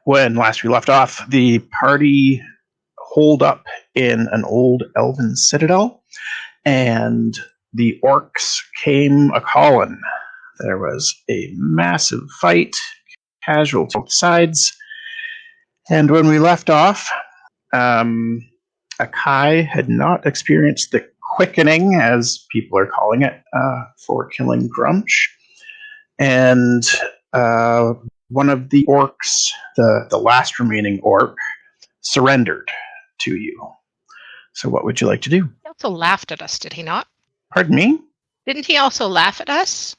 when last we left off, the party holed up in an old elven citadel, and the orcs came a-calling. There was a massive fight, casualty on both sides, and when we left off, Akai had not experienced the quickening, as people are calling it, for killing Grumsh, and one of the orcs, the last remaining orc, surrendered to you. So what would you like to do? He also laughed at us, did he not? Pardon me? Didn't he also laugh at us?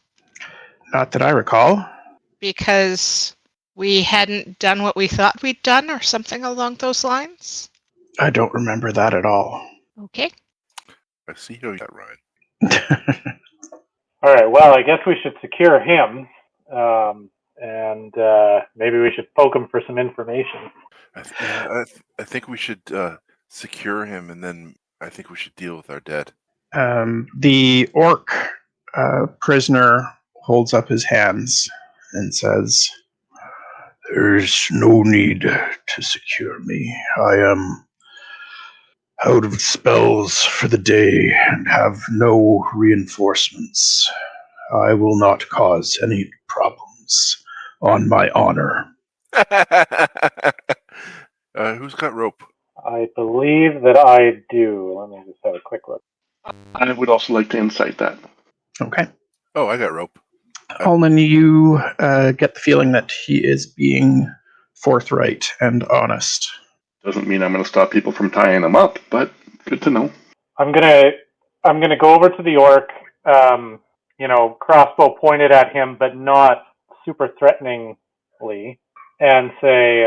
Not that I recall. Because we hadn't done what we thought we'd done or something along those lines? I don't remember that at all. Okay. I see how you got Ryan. All right, well, I guess we should secure him, and maybe we should poke him for some information. I think we should secure him, and then I think we should deal with our dead. The orc prisoner holds up his hands and says, "There's no need to secure me. I am out of spells for the day and have no reinforcements. I will not cause any problems on my honor." Who's got rope? I believe that I do. Let me just have a quick look. I would also like to insight that. Okay. Oh, I got rope. Ulnan, you get the feeling that he is being forthright and honest. Doesn't mean I'm going to stop people from tying them up, but good to know. I'm gonna go over to the orc, crossbow pointed at him, but not super threateningly, and say,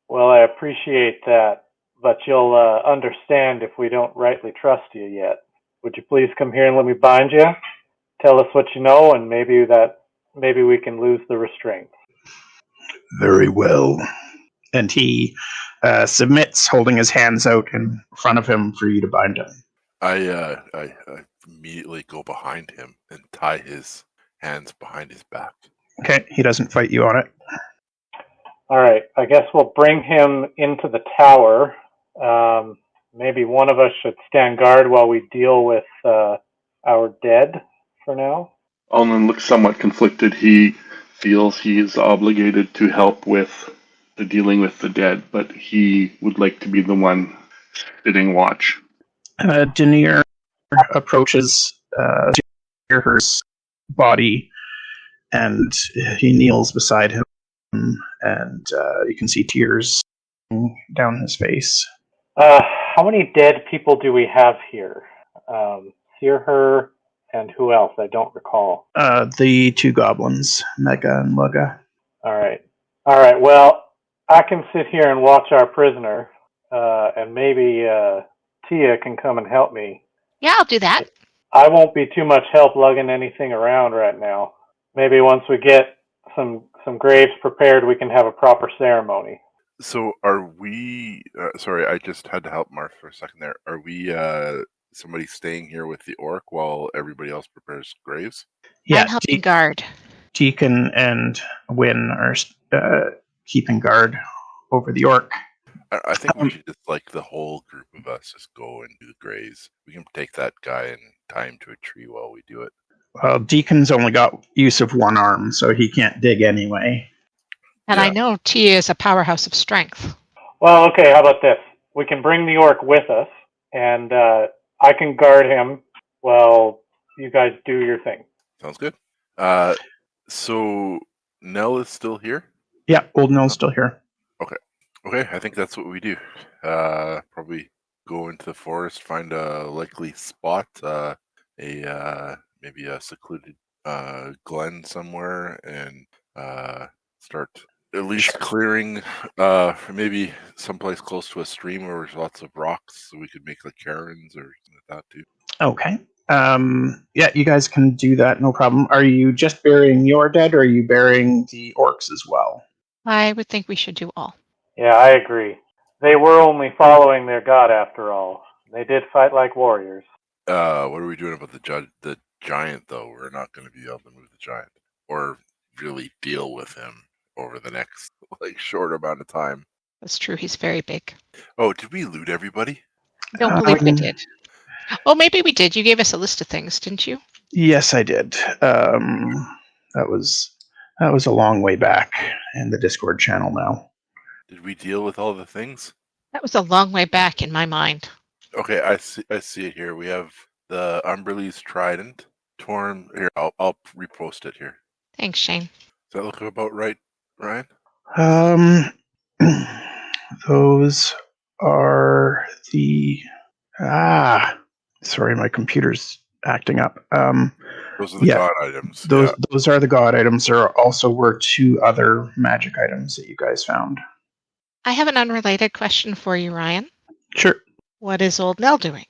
"Well, I appreciate that, but you'll understand if we don't rightly trust you yet. Would you please come here and let me bind you? Tell us what you know, and maybe we can lose the restraint." Very well. And he submits, holding his hands out in front of him for you to bind him. I immediately go behind him and tie his hands behind his back. Okay, he doesn't fight you on it. All right, I guess we'll bring him into the tower. Maybe one of us should stand guard while we deal with our dead for now. Ulnan looks somewhat conflicted. He feels he is obligated to help with the dealing with the dead, but he would like to be the one sitting watch. Denier approaches Deerhurst's body, and he kneels beside him, and you can see tears down his face. How many dead people do we have here? Deerhurst and who else? I don't recall. The two goblins, Mega and Mugga. All right. Well, I can sit here and watch our prisoner, and maybe Tia can come and help me. Yeah, I'll do that. I won't be too much help lugging anything around right now. Maybe once we get some graves prepared, we can have a proper ceremony. So are we... sorry, I just had to help Marthe for a second there. Are we somebody staying here with the orc while everybody else prepares graves? Yeah, I'm helping guard. Deacon and Wynn are keeping guard over the orc. I think we should just, the whole group of us, just go and do the graves. We can take that guy and tie him to a tree while we do it. Well, Deacon's only got use of one arm, so he can't dig anyway. And Yeah. I know Tia is a powerhouse of strength. Well, okay, how about this? We can bring the orc with us, and I can guard him while you guys do your thing. Sounds good. So Knell is still here? Yeah, old Nell's still here. Okay, I think that's what we do. Probably go into the forest, find a likely spot, maybe a secluded glen somewhere, and start at least clearing, maybe someplace close to a stream where there's lots of rocks, so we could make cairns or something like that too. Okay. Yeah, you guys can do that, no problem. Are you just burying your dead, or are you burying the orcs as well? I would think we should do all. Yeah, I agree. They were only following their god after all. They did fight like warriors. What are we doing about the giant, though? We're not going to be able to move the giant or really deal with him over the next short amount of time. That's true. He's very big. Oh, did we loot everybody? I don't believe we did. Oh, maybe we did. You gave us a list of things, didn't you? Yes, I did. That was a long way back in the Discord channel now. Did we deal with all the things? That was a long way back in my mind. Okay, I see it here. We have the Umberlee's Trident. Torm. Here, I'll repost it here. Thanks, Shane. Does that look about right, Ryan? Those are the sorry, my computer's acting up. Those are the god items. Those are the god items. There also were 2 other magic items that you guys found. I have an unrelated question for you, Ryan. Sure. What is old Knell doing?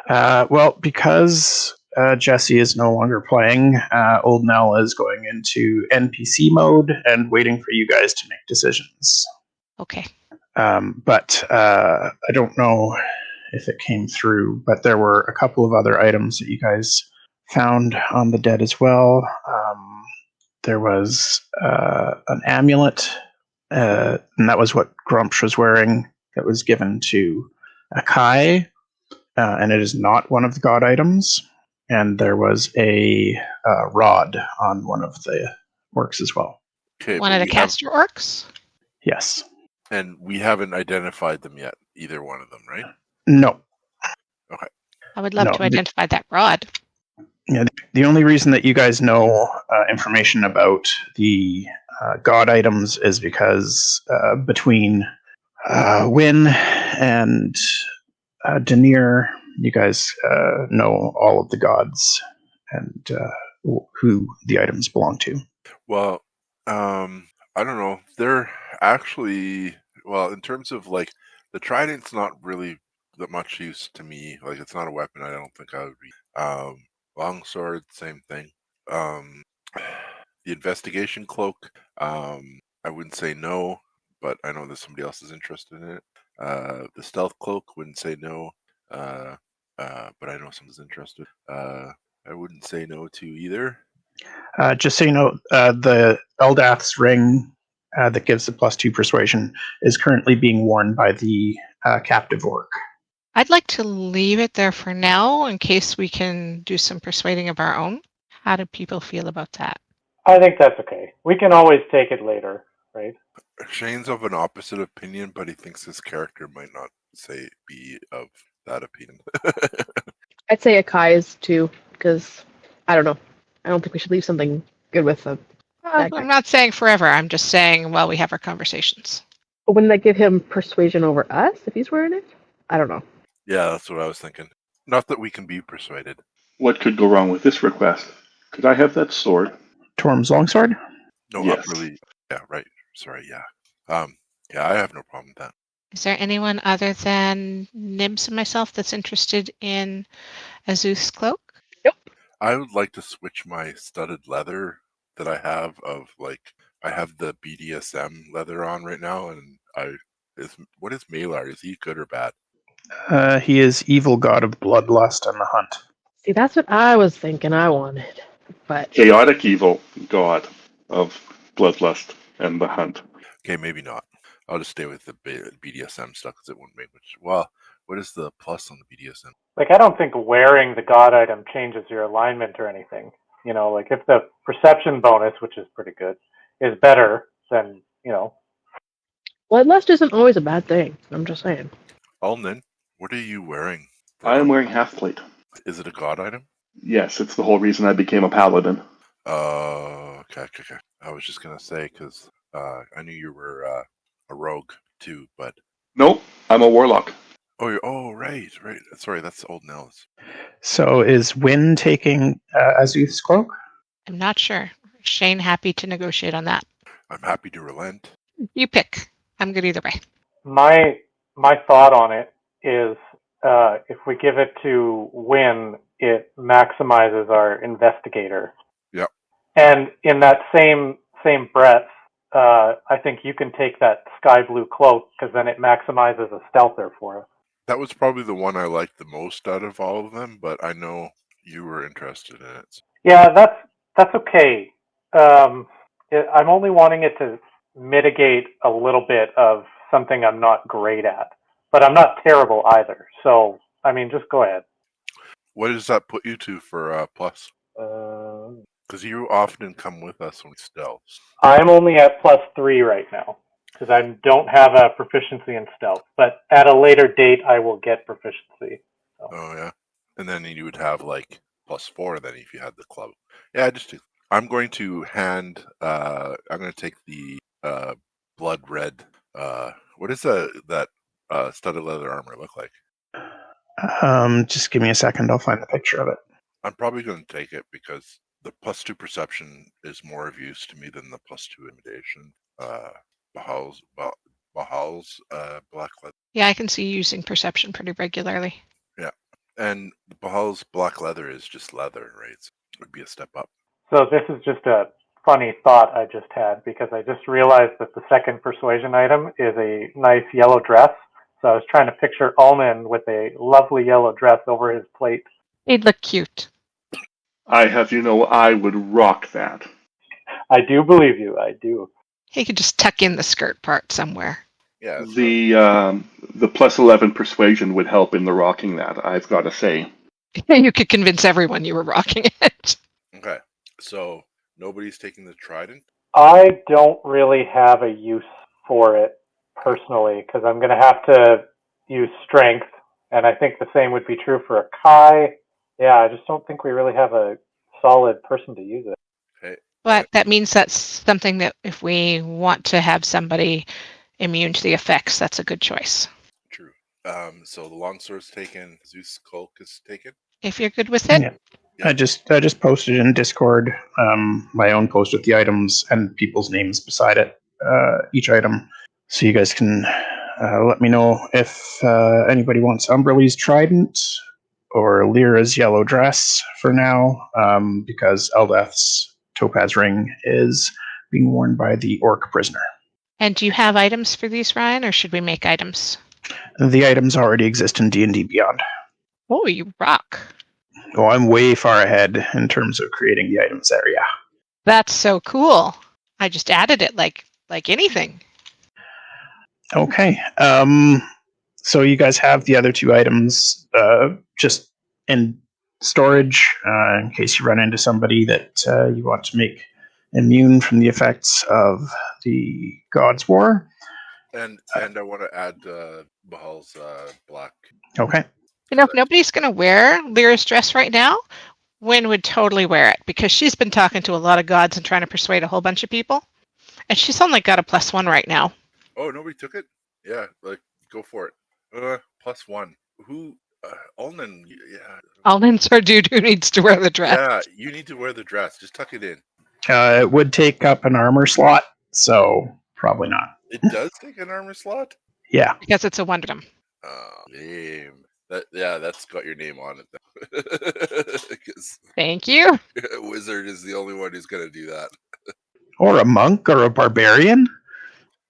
Well, because Jesse is no longer playing, old Knell is going into NPC mode and waiting for you guys to make decisions. Okay. But I don't know if it came through, but there were a couple of other items that you guys found on the dead as well. There was an amulet, and that was what Grumsh was wearing. That was given to Akai, and it is not one of the god items. And there was a rod on one of the orcs as well. Okay, one of the caster orcs? Yes. And we haven't identified them yet, either one of them, right? No. Okay. I would love to identify that rod. Yeah, the only reason that you guys know information about the god items is because between Wynn and Denier, you guys know all of the gods and who the items belong to. Well, I don't know. They're actually, well, in terms of like, the trident's not really that much use to me. Like, it's not a weapon. I don't think I would be. Longsword, same thing. The investigation cloak, I wouldn't say no, but I know that somebody else is interested in it. The stealth cloak, wouldn't say no, but I know someone's interested. I wouldn't say no to either. Just so you know, the Eldath's ring that gives the +2 persuasion is currently being worn by the captive orc. I'd like to leave it there for now in case we can do some persuading of our own. How do people feel about that? I think that's okay. We can always take it later, right? Shane's of an opposite opinion, but he thinks his character might not be of that opinion. I'd say Akai's too, because I don't know. I don't think we should leave something good with a I'm not saying forever. I'm just saying while we have our conversations. But wouldn't that give him persuasion over us if he's wearing it? I don't know. Yeah, that's what I was thinking. Not that we can be persuaded. What could go wrong with this request? Could I have that sword? Torm's longsword? No, Yes. not really. Yeah, right. Sorry, yeah. Yeah, I have no problem with that. Is there anyone other than Nibbs and myself that's interested in Azuth's cloak? I would like to switch my studded leather that I have I have the BDSM leather on right now, and what is Malar? Is he good or bad? He is evil god of bloodlust and the hunt. See, that's what I was thinking I wanted. But Chaotic evil god of bloodlust and the hunt. Okay, maybe not. I'll just stay with the BDSM stuff because it wouldn't make much. Well, what is the plus on the BDSM? Like, I don't think wearing the god item changes your alignment or anything. You know, like if the perception bonus, which is pretty good, is better, then, you know. bloodlust isn't always a bad thing. I'm just saying. Ulnan, what are you wearing? I am wearing half plate. Is it a god item? Yes, it's the whole reason I became a paladin. Okay. I was just gonna say because I knew you were a rogue too, but Nope, I'm a warlock. Right. Sorry, that's old Nell's. So is Wynn taking Azuth's cloak? I'm not sure. Shane, happy to negotiate on that. I'm happy to relent. You pick. I'm good either way. My thought on it is if we give it to Wynn, it maximizes our investigator. Yep. And in that same breath, I think you can take that sky blue cloak because then it maximizes a stealther for us. That was probably the one I liked the most out of all of them, but I know you were interested in it. Yeah, that's okay. I'm only wanting it to mitigate a little bit of something I'm not great at. But I'm not terrible either. So, I mean, just go ahead. What does that put you to for plus? Uh, Because you often come with us when we stealth. I'm only at +3 right now because I don't have a proficiency in stealth. But at a later date, I will get proficiency. So. Oh yeah, and then you would have like +4 then if you had the club. Yeah, I'm going to hand. I'm going to take the blood red. What does that studded leather armor look like? Just give me a second. I'll find the picture of it. I'm probably going to take it because the +2 perception is more of use to me than the +2 intimidation. Bahal's black leather. Yeah, I can see you using perception pretty regularly. Yeah, and Bahal's black leather is just leather, right? So it would be a step up. So this is just a funny thought I just had because I just realized that the second persuasion item is a nice yellow dress. So I was trying to picture Ulnan with a lovely yellow dress over his plate. He'd look cute. I have you know I would rock that. I do believe you. I do. He could just tuck in the skirt part somewhere. Yeah. The +11 persuasion would help in the rocking that, I've got to say. You could convince everyone you were rocking it. Okay. So nobody's taking the trident? I don't really have a use for it personally because I'm going to have to use strength, and I think the same would be true for a Kai. Yeah, I just don't think we really have a solid person to use it. Okay. But that means that's something that if we want to have somebody immune to the effects, that's a good choice. True. So the longsword's taken. Zeus Kulk is taken. If you're good with it. Yeah. I just posted in Discord my own post with the items and people's names beside it, each item, so you guys can let me know if anybody wants Umberlee's trident or Lyra's yellow dress for now, because Eldeth's topaz ring is being worn by the orc prisoner. And do you have items for these, Ryan, or should we make items? The items already exist in D&D Beyond. Oh, you rock. Oh, I'm way far ahead in terms of creating the items area. That's so cool. I just added it like anything. Okay. So you guys have the other two items just in storage in case you run into somebody that you want to make immune from the effects of the God's War. And I want to add Bahal's black. Okay. You know, if nobody's going to wear Lyra's dress right now, Wynn would totally wear it because she's been talking to a lot of gods and trying to persuade a whole bunch of people. And she's only got a +1 right now. Oh, nobody took it? Yeah, like, go for it. +1. Who? Ulnan, yeah. Ulnan's our dude who needs to wear the dress. Yeah, you need to wear the dress. Just tuck it in. It would take up an armor slot, so probably not. It does take an armor slot? Yeah. Because it's a wonderdom. Oh, name. That's got your name on it. Because Thank you. a wizard is the only one who's going to do that. Or a monk or a barbarian.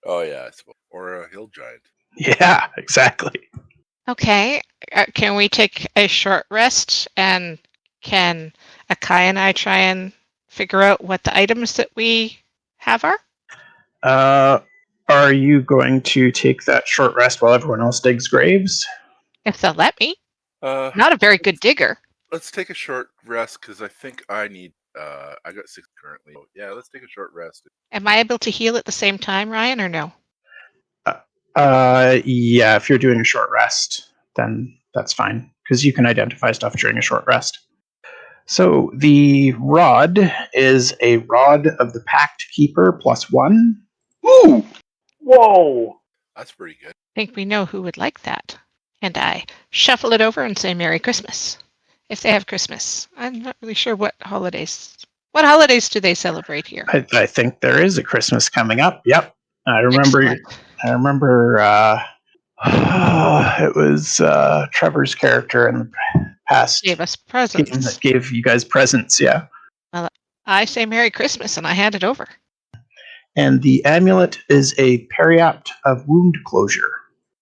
Oh, yeah, I suppose. Or a hill giant. Yeah, exactly. Okay. Can we take a short rest? And can Akai and I try and figure out what the items that we have are? Are you going to take that short rest while everyone else digs graves? If they'll let me. Uh, Not a very good digger. Let's take a short rest because I think I need. I got 6 currently. Oh, yeah, let's take a short rest. Am I able to heal at the same time, Ryan, or no? Yeah, if you're doing a short rest, then that's fine, because you can identify stuff during a short rest. So the rod is a rod of the Pact Keeper +1. Ooh! Whoa! That's pretty good. I think we know who would like that. And I shuffle it over and say Merry Christmas. If they have Christmas. I'm not really sure what holidays do they celebrate here? I think there is a Christmas coming up. Yep. I remember. Excellent. I remember it was Trevor's character in the past Gave us game presents. that gave you guys presents, yeah. Well, I say Merry Christmas and I hand it over. And the amulet is a periapt of wound closure.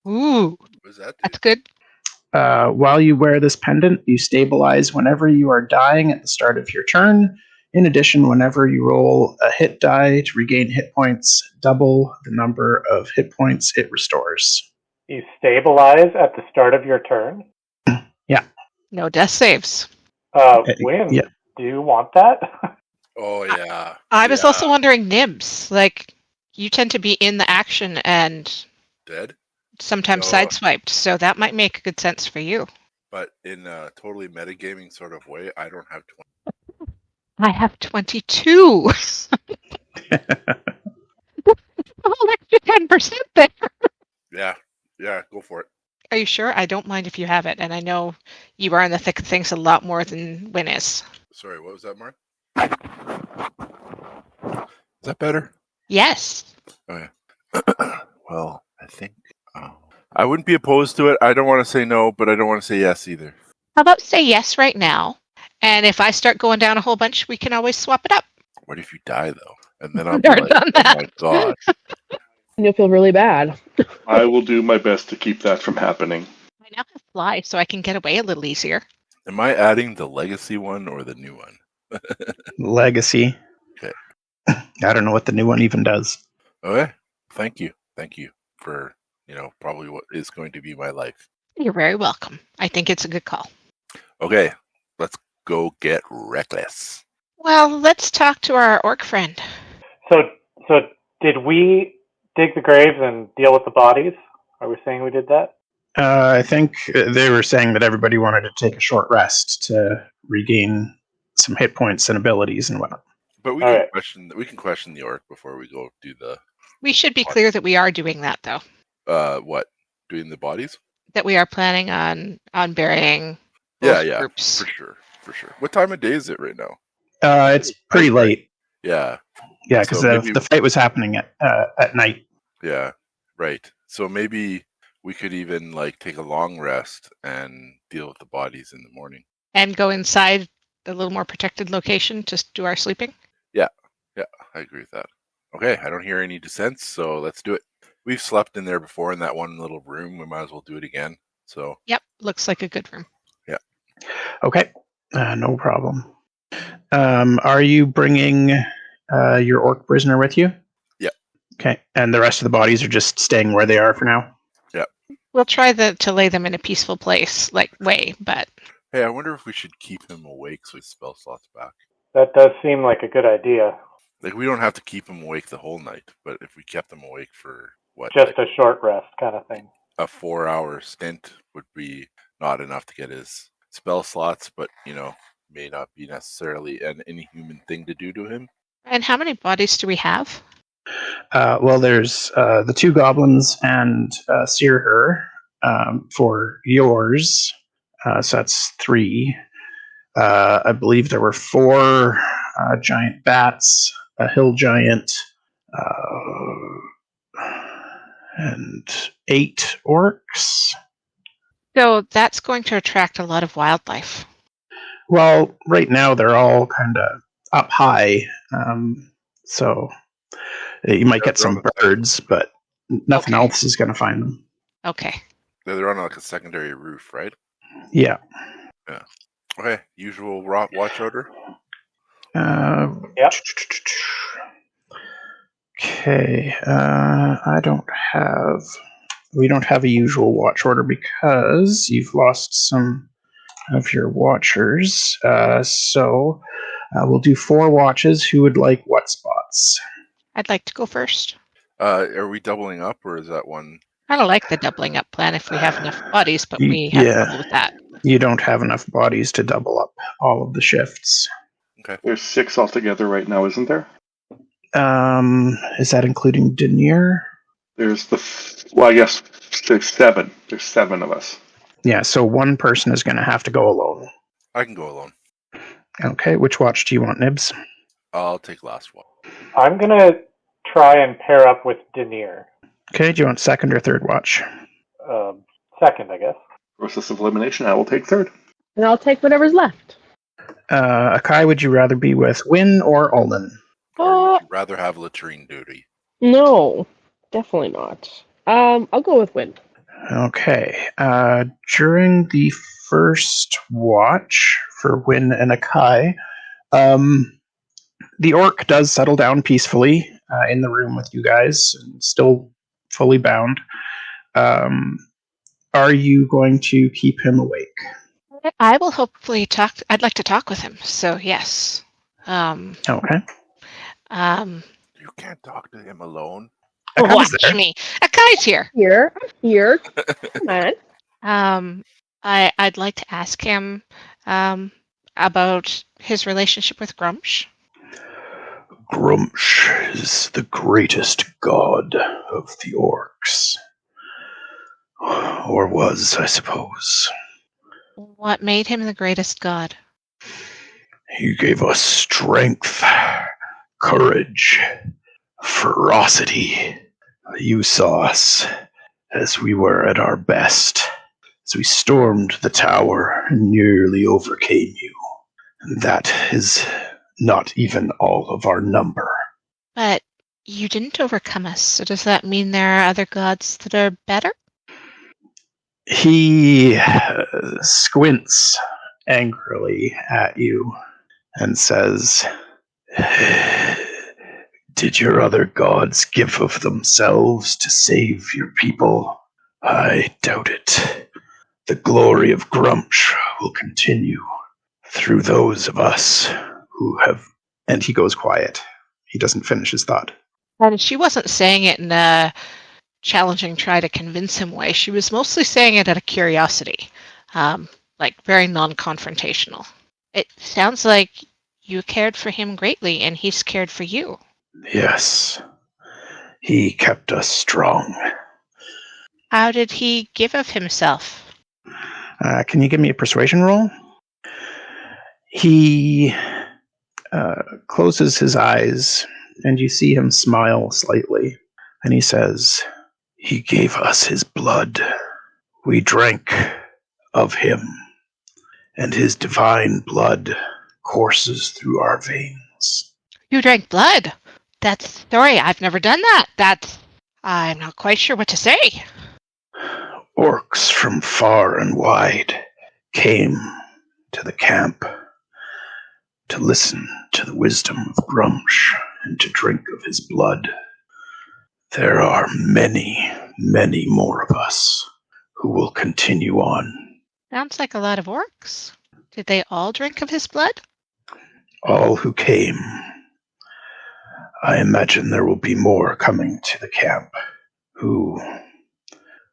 Ooh, What does that do? that's good. While you wear this pendant, you stabilize whenever you are dying at the start of your turn. In addition, whenever you roll a hit die to regain hit points, double the number of hit points it restores. You stabilize at the start of your turn. No death saves. Win. Yeah. Do you want that? Oh yeah. I was Yeah. also wondering, Nibbs, like, you tend to be in the action and Dead. sometimes No. sideswiped, so that might make good sense for you. But in a totally metagaming sort of way, I don't have 20. I have 22. A whole extra 10% there. Yeah, go for it. Are you sure? I don't mind if you have it, and I know you are in the thick of things a lot more than Win is. Sorry, what was that, Mark? Is that better? Yes. Oh yeah. Well, I think I wouldn't be opposed to it. I don't want to say no, but I don't want to say yes either. How about say yes right now? And if I start going down a whole bunch, we can always swap it up. What if you die though? And then I'll be Never like, done oh that. my god. And you'll feel really bad. I will do my best to keep that from happening. I now have fly, so I can get away a little easier. Am I adding the legacy one or the new one? Legacy. Okay. I don't know what the new one even does. Okay. Thank you for probably what is going to be my life. You're very welcome. I think it's a good call. Okay, let's go get reckless. Well, let's talk to our orc friend. So did we dig the graves and deal with the bodies? Are we saying we did that? I think they were saying that everybody wanted to take a short rest to regain some hit points and abilities and whatnot. But we All can right. question the orc before we go do the We should be clear that we are doing that, though. what? Doing the bodies? That we are planning on burying both Yeah, groups. for sure. What time of day is it right now? It's pretty late. Yeah, Yeah, because So maybe- the fight was happening at night. yeah, right. So maybe we could even take a long rest and deal with the bodies in the morning. And go inside a little more protected location to do our sleeping. Yeah, I agree with that. Okay, I don't hear any dissents, so let's do it. We've slept in there before in that one little room. We might as well do it again. So Yep, looks like a good room. Okay, no problem. Are you bringing your orc prisoner with you? Yeah. Okay, and the rest of the bodies are just staying where they are for now? We'll try to lay them in a peaceful place, but hey, I wonder if we should keep him awake so his spell slots back. That does seem like a good idea. We don't have to keep him awake the whole night, but if we kept him awake for Just a short rest kind of thing. a 4-hour stint would be not enough to get his spell slots, but may not be necessarily an inhuman thing to do to him. And how many bodies do we have? Well, there's the two goblins and Seerher for yours. So that's 3. I believe there were 4 giant bats, a hill giant, and 8 orcs. So that's going to attract a lot of wildlife. Well, right now they're all kind of up high, so you might get some birds, but nothing Okay. else is going to find them. Okay. They're on a secondary roof, right? Yeah. Okay, usual watch order. Yep. Okay. We don't have a usual watch order because you've lost some of your watchers. So we'll do 4 watches. Who would like what spots? I'd like to go first. Are we doubling up, or is that one? I don't like the doubling up plan if we have enough bodies, but we have trouble with that. You don't have enough bodies to double up all of the shifts. Okay. There's 6 altogether right now, isn't there? Is that including Denier? There's I guess there's 7. There's 7 of us. Yeah, so one person is going to have to go alone. I can go alone. Okay, which watch do you want, Nibbs? I'll take last one. I'm going to try and pair up with Denier. Okay, do you want second or third watch? Second, I guess. Process of elimination, I will take 3rd. And I'll take whatever's left. Akai, would you rather be with Win or Ulnan? Or would you rather have latrine duty? No, definitely not. I'll go with Win. Okay. During the first watch for Win and Akai, The orc does settle down peacefully in the room with you guys, and still fully bound. Are you going to keep him awake? I will hopefully talk. I'd like to talk with him. So yes. Okay. You can't talk to him alone. Akai's Watch there. me. Akai's here. I'm here. Come on. I'd like to ask him about his relationship with Grumsh. Grumsh is the greatest god of the orcs. Or was, I suppose. What made him the greatest god? He gave us strength, courage, ferocity. You saw us as we were at our best, as we stormed the tower and nearly overcame you. And that is not even all of our number. But you didn't overcome us, so does that mean there are other gods that are better? He squints angrily at you and says, "Did your other gods give of themselves to save your people? I doubt it. The glory of Grumsh will continue through those of us who have..." And he goes quiet. He doesn't finish his thought. And she wasn't saying it in a challenging, try to convince him way. She was mostly saying it out of curiosity, like very non-confrontational. It sounds like you cared for him greatly, and he's cared for you. Yes. He kept us strong. How did he give of himself? Can you give me a persuasion roll? He closes his eyes, and you see him smile slightly. And he says, "He gave us his blood. We drank of him, and his divine blood courses through our veins." You drank blood? Sorry, I've never done that. I'm not quite sure what to say. Orcs from far and wide came to the camp to listen to the wisdom of Grumsh and to drink of his blood. There are many, many more of us who will continue on. Sounds like a lot of orcs. Did they all drink of his blood? All who came. I imagine there will be more coming to the camp who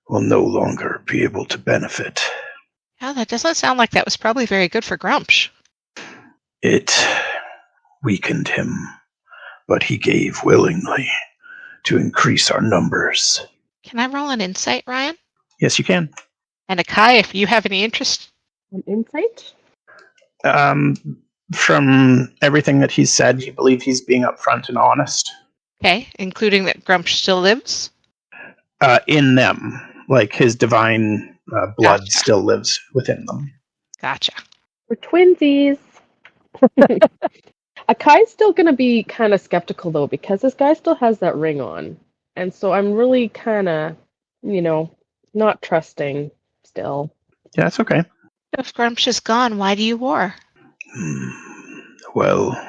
will no longer be able to benefit. Yeah, that doesn't sound like that was probably very good for Grumsh. It weakened him, but he gave willingly to increase our numbers. Can I roll an insight, Ryan? Yes, you can. And Akai, if you have any interest. An insight? From everything that he's said, you believe he's being upfront and honest. Okay, including that Grumsh still lives? In them. Like his divine blood Gotcha. still lives within them. Gotcha. We're twinsies. Akai's still going to be kind of skeptical, though, because this guy still has that ring on. And so I'm really kind of, not trusting still. Yeah, that's okay. If Grumsh is gone, why do you war? Well,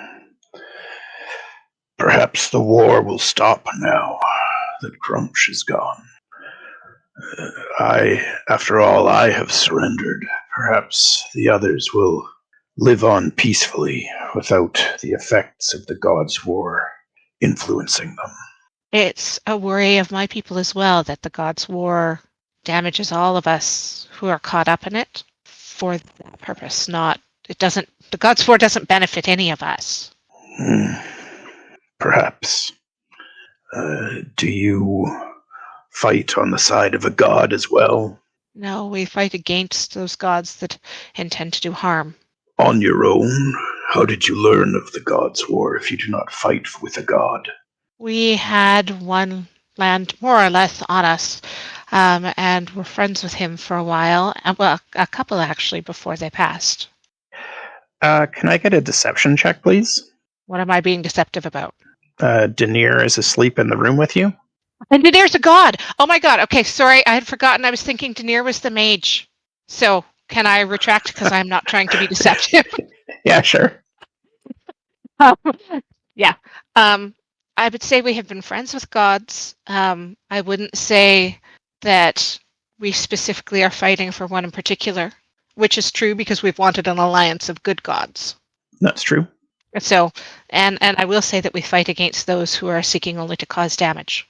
perhaps the war will stop now that Grumsh is gone. After all, I have surrendered. Perhaps the others will live on peacefully without the effects of the God's war influencing them. It's a worry of my people as well that the God's war damages all of us who are caught up in it for that purpose. The God's war doesn't benefit any of us. Perhaps. Do you fight on the side of a god as well? No, we fight against those gods that intend to do harm. On your own? How did you learn of the God's war if you do not fight with a god? We had one land more or less on us, and were friends with him for a while. Well, a couple actually before they passed. Can I get a deception check, please? What am I being deceptive about? Denier is asleep in the room with you. And Denir's a god! Oh my god, okay, sorry, I had forgotten. I was thinking Denir was the mage. So, can I retract because I'm not trying to be deceptive? Yeah, sure. Yeah. I would say we have been friends with gods. I wouldn't say that we specifically are fighting for one in particular, which is true because we've wanted an alliance of good gods. That's true. So, and I will say that we fight against those who are seeking only to cause damage.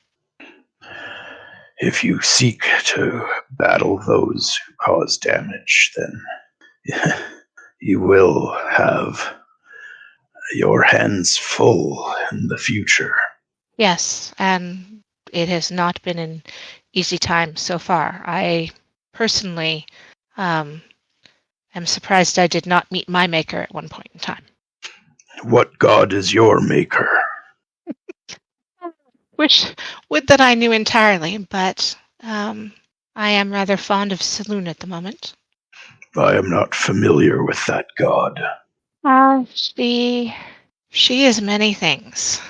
If you seek to battle those who cause damage, then you will have your hands full in the future. Yes, and it has not been an easy time so far. I personally am surprised I did not meet my maker at one point in time. What god is your maker? Would that I knew entirely, but I am rather fond of Saloon at the moment. I am not familiar with that god. She is many things.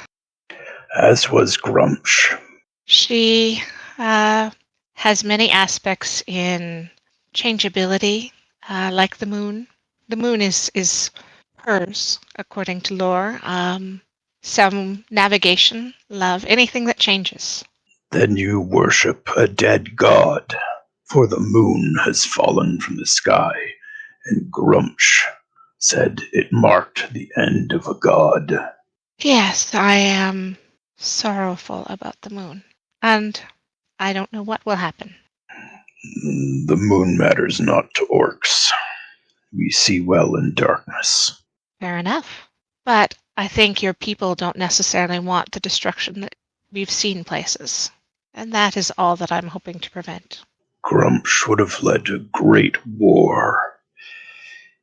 As was Grumsh. She has many aspects in changeability, like the moon. The moon is hers, according to lore. Some navigation, love, anything that changes. Then you worship a dead god, for the moon has fallen from the sky, and Grumsh said it marked the end of a god. Yes, I am sorrowful about the moon, and I don't know what will happen. The moon matters not to orcs. We see well in darkness. Fair enough. But I think your people don't necessarily want the destruction that we've seen places. And that is all that I'm hoping to prevent. Grumsh would have led a great war.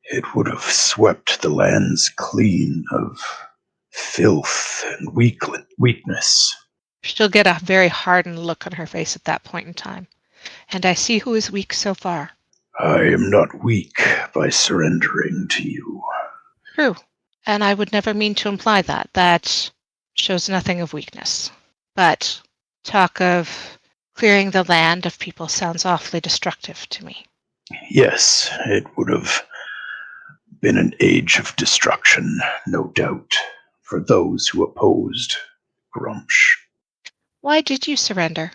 It would have swept the lands clean of filth and weakness. She'll get a very hardened look on her face at that point in time. And I see who is weak so far. I am not weak by surrendering to you. True. And I would never mean to imply that. That shows nothing of weakness. But talk of clearing the land of people sounds awfully destructive to me. Yes, it would have been an age of destruction, no doubt, for those who opposed Grumsh. Why did you surrender?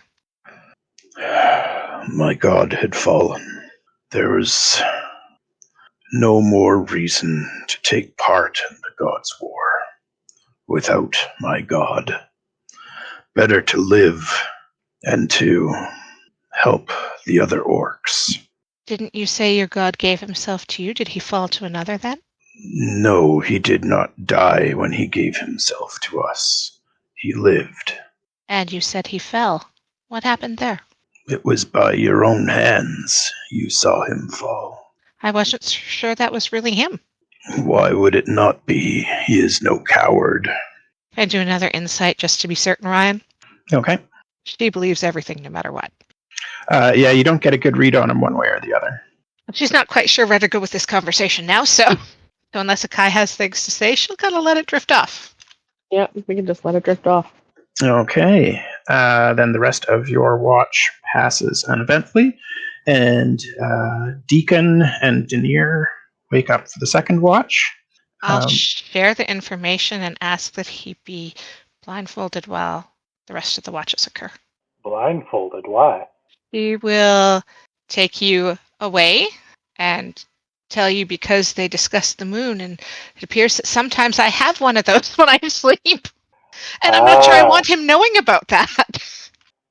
My god had fallen. There was no more reason to take part in the gods' war without my god. Better to live and to help the other orcs. Didn't you say your god gave himself to you? Did he fall to another then? No, he did not die when he gave himself to us. He lived. And you said he fell. What happened there? It was by your own hands you saw him fall. I wasn't sure that was really him. Why would it not be? He is no coward. Can I do another insight just to be certain, Ryan? Okay. She believes everything no matter what. Yeah, you don't get a good read on him one way or the other. She's not quite sure where to go with this conversation now, so unless Akai has things to say, she'll kind of let it drift off. Yeah, we can just let it drift off. Okay. Then the rest of your watch passes uneventfully, and Deacon and Denier wake up for the second watch. I'll share the information and ask that he be blindfolded while the rest of the watches occur. Blindfolded? Why? He will take you away and tell you because they discussed the moon, and it appears that sometimes I have one of those when I sleep. And I'm not sure I want him knowing about that.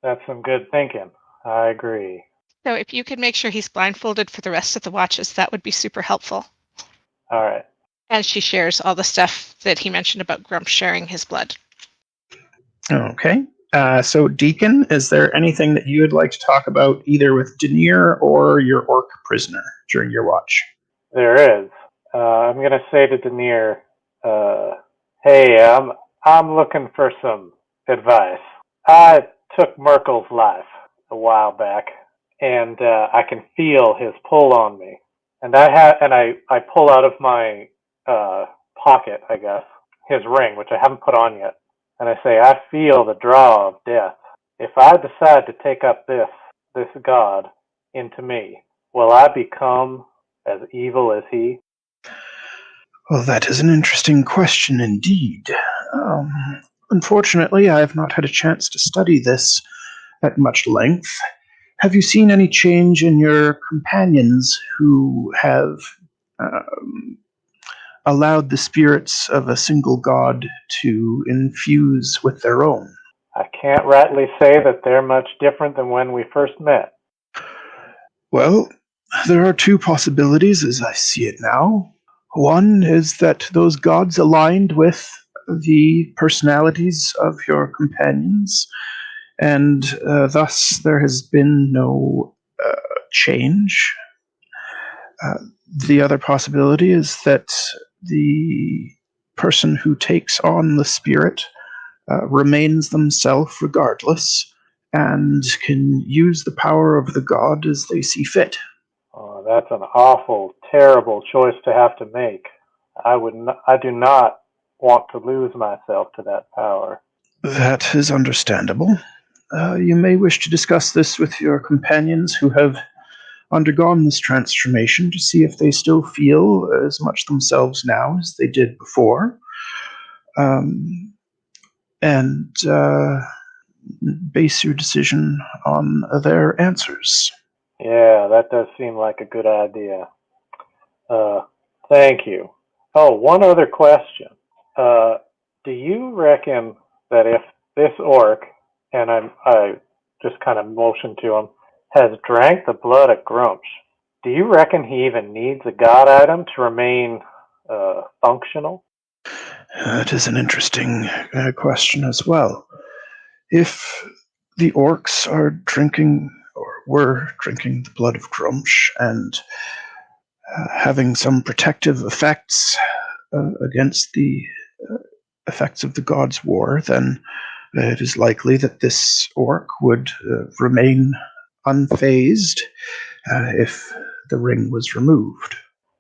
That's some good thinking. I agree. So if you could make sure he's blindfolded for the rest of the watches, that would be super helpful. All right. And she shares all the stuff that he mentioned about Grump sharing his blood. Okay. So, Deacon, is there anything that you would like to talk about either with Denier or your orc prisoner during your watch? There is. I'm going to say to Denier, hey, I'm looking for some advice. I took Merkel's life a while back, and I can feel his pull on me. And I pull out of my pocket, I guess, his ring, which I haven't put on yet. And I say, I feel the draw of death. If I decide to take up this god into me, will I become as evil as he? Well, that is an interesting question indeed. Unfortunately, I have not had a chance to study this at much length. Have you seen any change in your companions who have allowed the spirits of a single god to infuse with their own? I can't rightly say that they're much different than when we first met. Well, there are two possibilities as I see it now. One is that those gods aligned with the personalities of your companions, and thus there has been no change. The other possibility is that the person who takes on the spirit remains themselves regardless and can use the power of the god as they see fit. Oh, that's an awful, terrible choice to have to make. I do not want to lose myself to that power. That is understandable. You may wish to discuss this with your companions who have undergone this transformation to see if they still feel as much themselves now as they did before. And base your decision on their answers. Yeah, that does seem like a good idea. Thank you. Oh, one other question. Do you reckon that if this orc, and I just kind of motioned to him, has drank the blood of Grumsh, do you reckon he even needs a god item to remain functional? That is an interesting question as well. If the orcs are drinking, or were drinking the blood of Grumsh and having some protective effects against the effects of the God's War, then it is likely that this orc would remain unfazed if the ring was removed.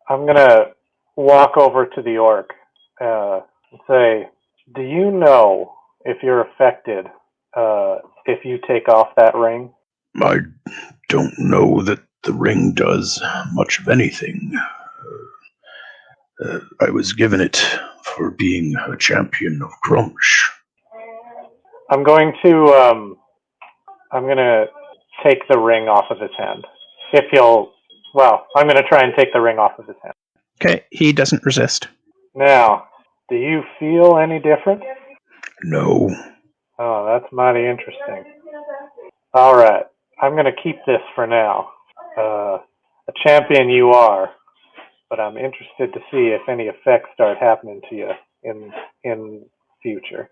I'm going to walk over to the orc and say, do you know if you're affected if you take off that ring? I don't know that the ring does much of anything. I was given it for being a champion of Grumsh. I'm going to take the ring off of his hand. I'm going to try and take the ring off of his hand. Okay, he doesn't resist. Now, do you feel any different? No. Oh, that's mighty interesting. All right, I'm going to keep this for now. A champion you are, but I'm interested to see if any effects start happening to you in future.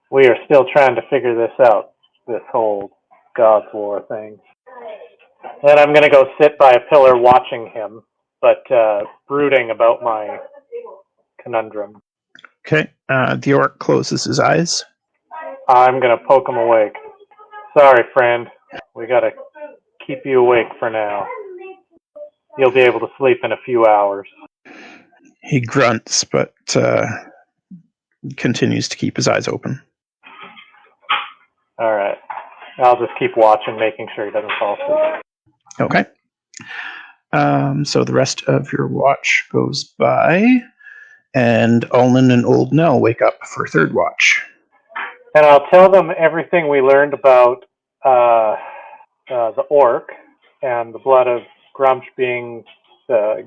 We are still trying to figure this out, this whole God's War thing. And I'm going to go sit by a pillar watching him, but brooding about my conundrum. Okay, the orc closes his eyes. I'm going to poke him awake. Sorry, friend. We got to keep you awake for now. You'll be able to sleep in a few hours. He grunts, but continues to keep his eyes open. All right. I'll just keep watching, making sure he doesn't fall asleep. Okay. So the rest of your watch goes by, and Ulnan and Old Knell wake up for third watch. And I'll tell them everything we learned about the orc and the blood of Grumsh being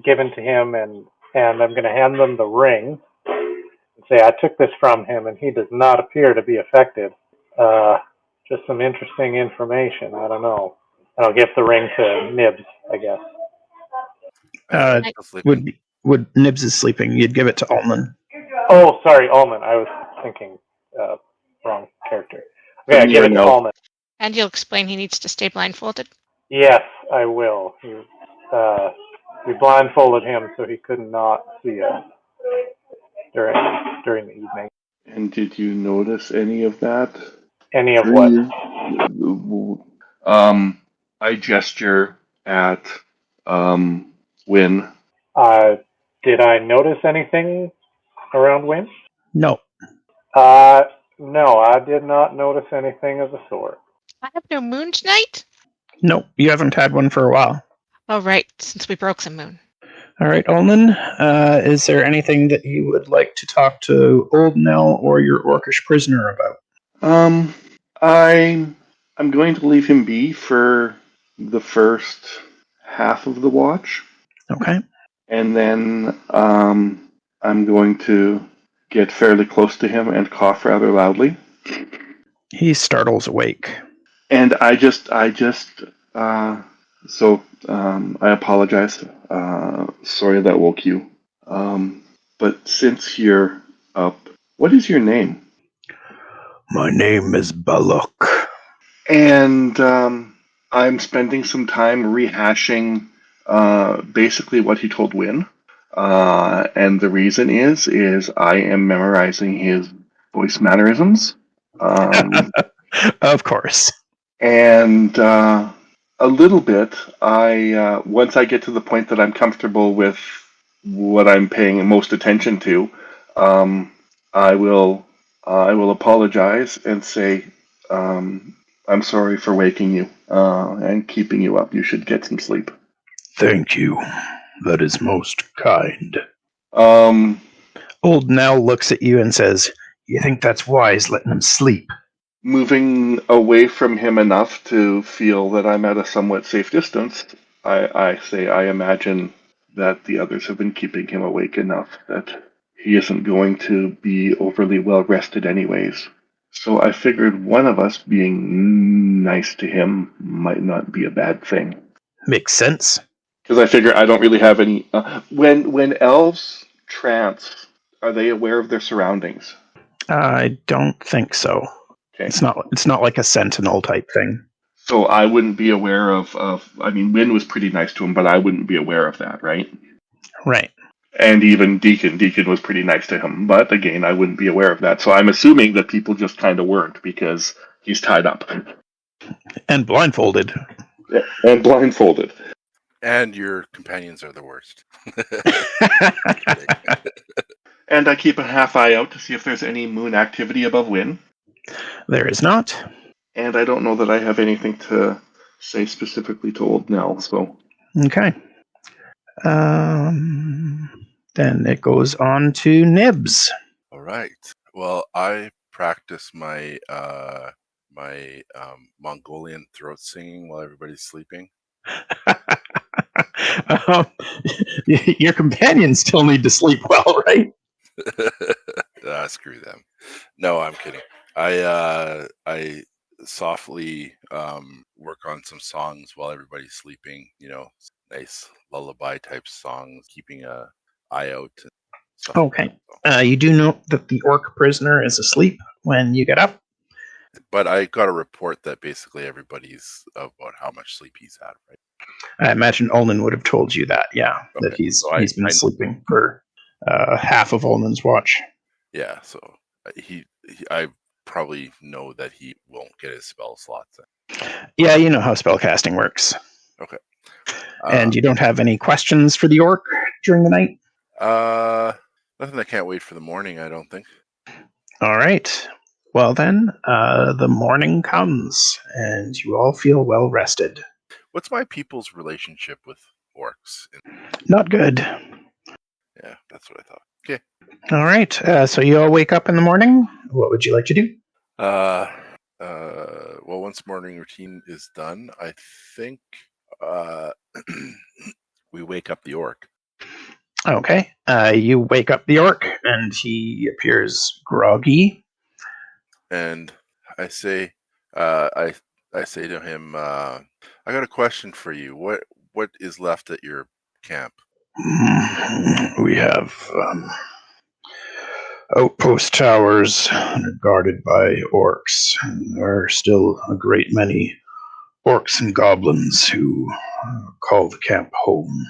given to him, and I'm going to hand them the ring and say, I took this from him, and he does not appear to be affected. Just some interesting information. I don't know. And I'll give the ring to Nibbs, I guess. Would Nibbs is sleeping. You'd give it to Ulnan. Oh, sorry, Ulnan. I was thinking wrong character. Okay, I give it to Ulnan. And you'll explain he needs to stay blindfolded? Yes, I will. We blindfolded him so he could not see us during the evening. And did you notice any of that? Any of what? I gesture at Wynn. Did I notice anything around Wynn? No. No, I did not notice anything of the sort. I have no moon tonight? No, you haven't had one for a while. Oh, right, since we broke the moon. All right, Ulnan, is there anything that you would like to talk to Old Knell or your orcish prisoner about? I'm going to leave him be for the first half of the watch, Okay. and then I'm going to get fairly close to him and cough rather loudly. He startles awake. And I apologize. Sorry that woke you. But since you're up, what is your name? My name is Balok. And I'm spending some time rehashing basically what he told Wynn. And the reason is I am memorizing his voice mannerisms. Of course. And a little bit, once I get to the point that I'm comfortable with what I'm paying most attention to, I will apologize and say, I'm sorry for waking you and keeping you up. You should get some sleep. Thank you. That is most kind. Um, Old Nell looks at you and says, "You think that's wise, letting him sleep?" Moving away from him enough to feel that I'm at a somewhat safe distance, I say I imagine that the others have been keeping him awake enough that he isn't going to be overly well rested anyways. So I figured one of us being nice to him might not be a bad thing. Makes sense. Because I figure I don't really have any... when elves trance, are they aware of their surroundings? I don't think so. Okay. It's not like a sentinel type thing. So I wouldn't be aware of I mean, Wynn was pretty nice to him, but I wouldn't be aware of that, right? Right. And even Deacon was pretty nice to him, but again, I wouldn't be aware of that. So I'm assuming that people just kind of weren't because he's tied up. And blindfolded. Yeah, and blindfolded. And your companions are the worst. And I keep a half eye out to see if there's any moon activity above Wynn. There is not. And I don't know that I have anything to say specifically to Old Knell, so... Okay. Then it goes on to Nibbs. All right. Well, I practice my Mongolian throat singing while everybody's sleeping. Your companions still need to sleep well, right? Screw them. No, I'm kidding. I softly work on some songs while everybody's sleeping. You know, nice lullaby type songs, keeping a eye out. And stuff. Okay. You do note that the orc prisoner is asleep when you get up. But I got a report that basically everybody's about how much sleep he's had, right? I imagine Ulnan would have told you that, yeah. Okay. That he's So been sleeping for half of Ulnan's watch. Yeah, so I probably know that he won't get his spell slots in. Yeah, you know how spellcasting works. Okay. And you don't have any questions for the orc during the night? Nothing that can't wait for the morning, I don't think. All right. Well then, the morning comes, and you all feel well rested. What's my people's relationship with orcs? Not good. Yeah, that's what I thought. Okay. All right. So you all wake up in the morning. What would you like to do? Well, once morning routine is done, I think we wake up the orc. Okay. You wake up the orc, and he appears groggy. And I say, I say to him, I got a question for you. What is left at your camp? We have outpost towers guarded by orcs. There are still a great many orcs and goblins who call the camp home.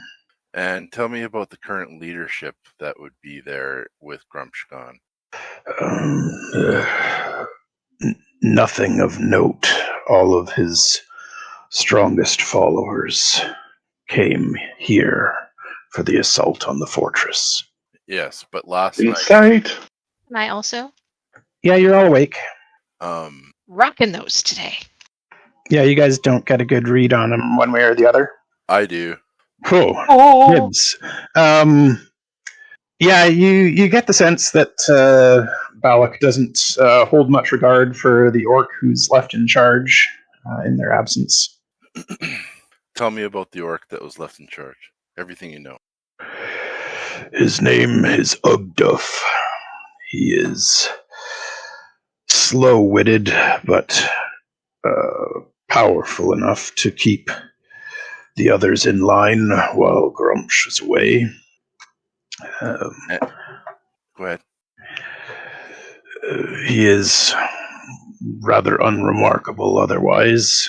And tell me about the current leadership that would be there with Grumpshgon. Nothing of note. All of his strongest followers came here for the assault on the fortress. Yes, but last Insight. night... Can I also? Yeah, you're all awake. Rocking those today. Yeah, you guys don't get a good read on him one way or the other. I do. Oh, Nibbs. Yeah, you get the sense that Balak doesn't hold much regard for the orc who's left in charge in their absence. Tell me about the orc that was left in charge. Everything you know. His name is Ugduff. He is slow-witted, but powerful enough to keep the others in line while Grumsh is away. Go ahead. He is rather unremarkable otherwise.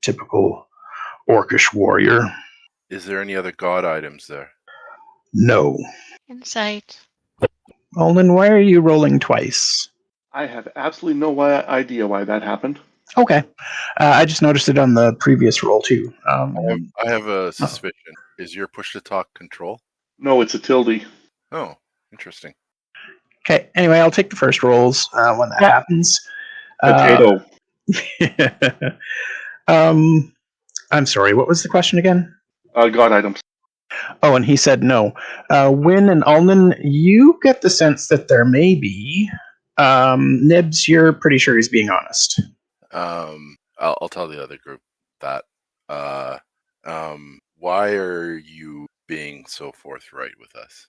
Typical orcish warrior. Is there any other god items there? No. Insight. Ulnan, why are you rolling twice? I have absolutely no idea why that happened. Okay. I just noticed it on the previous roll, too. I have a suspicion. Is your push-to-talk control? No, it's a tilde. Oh, interesting. Okay, anyway, I'll take the first rolls when that happens. Potato. I'm sorry, what was the question again? God items. Oh, and he said no. Wynn and Ulnan, you get the sense that there may be. Nibbs, you're pretty sure he's being honest. I'll tell the other group that. Why are you being so forthright with us?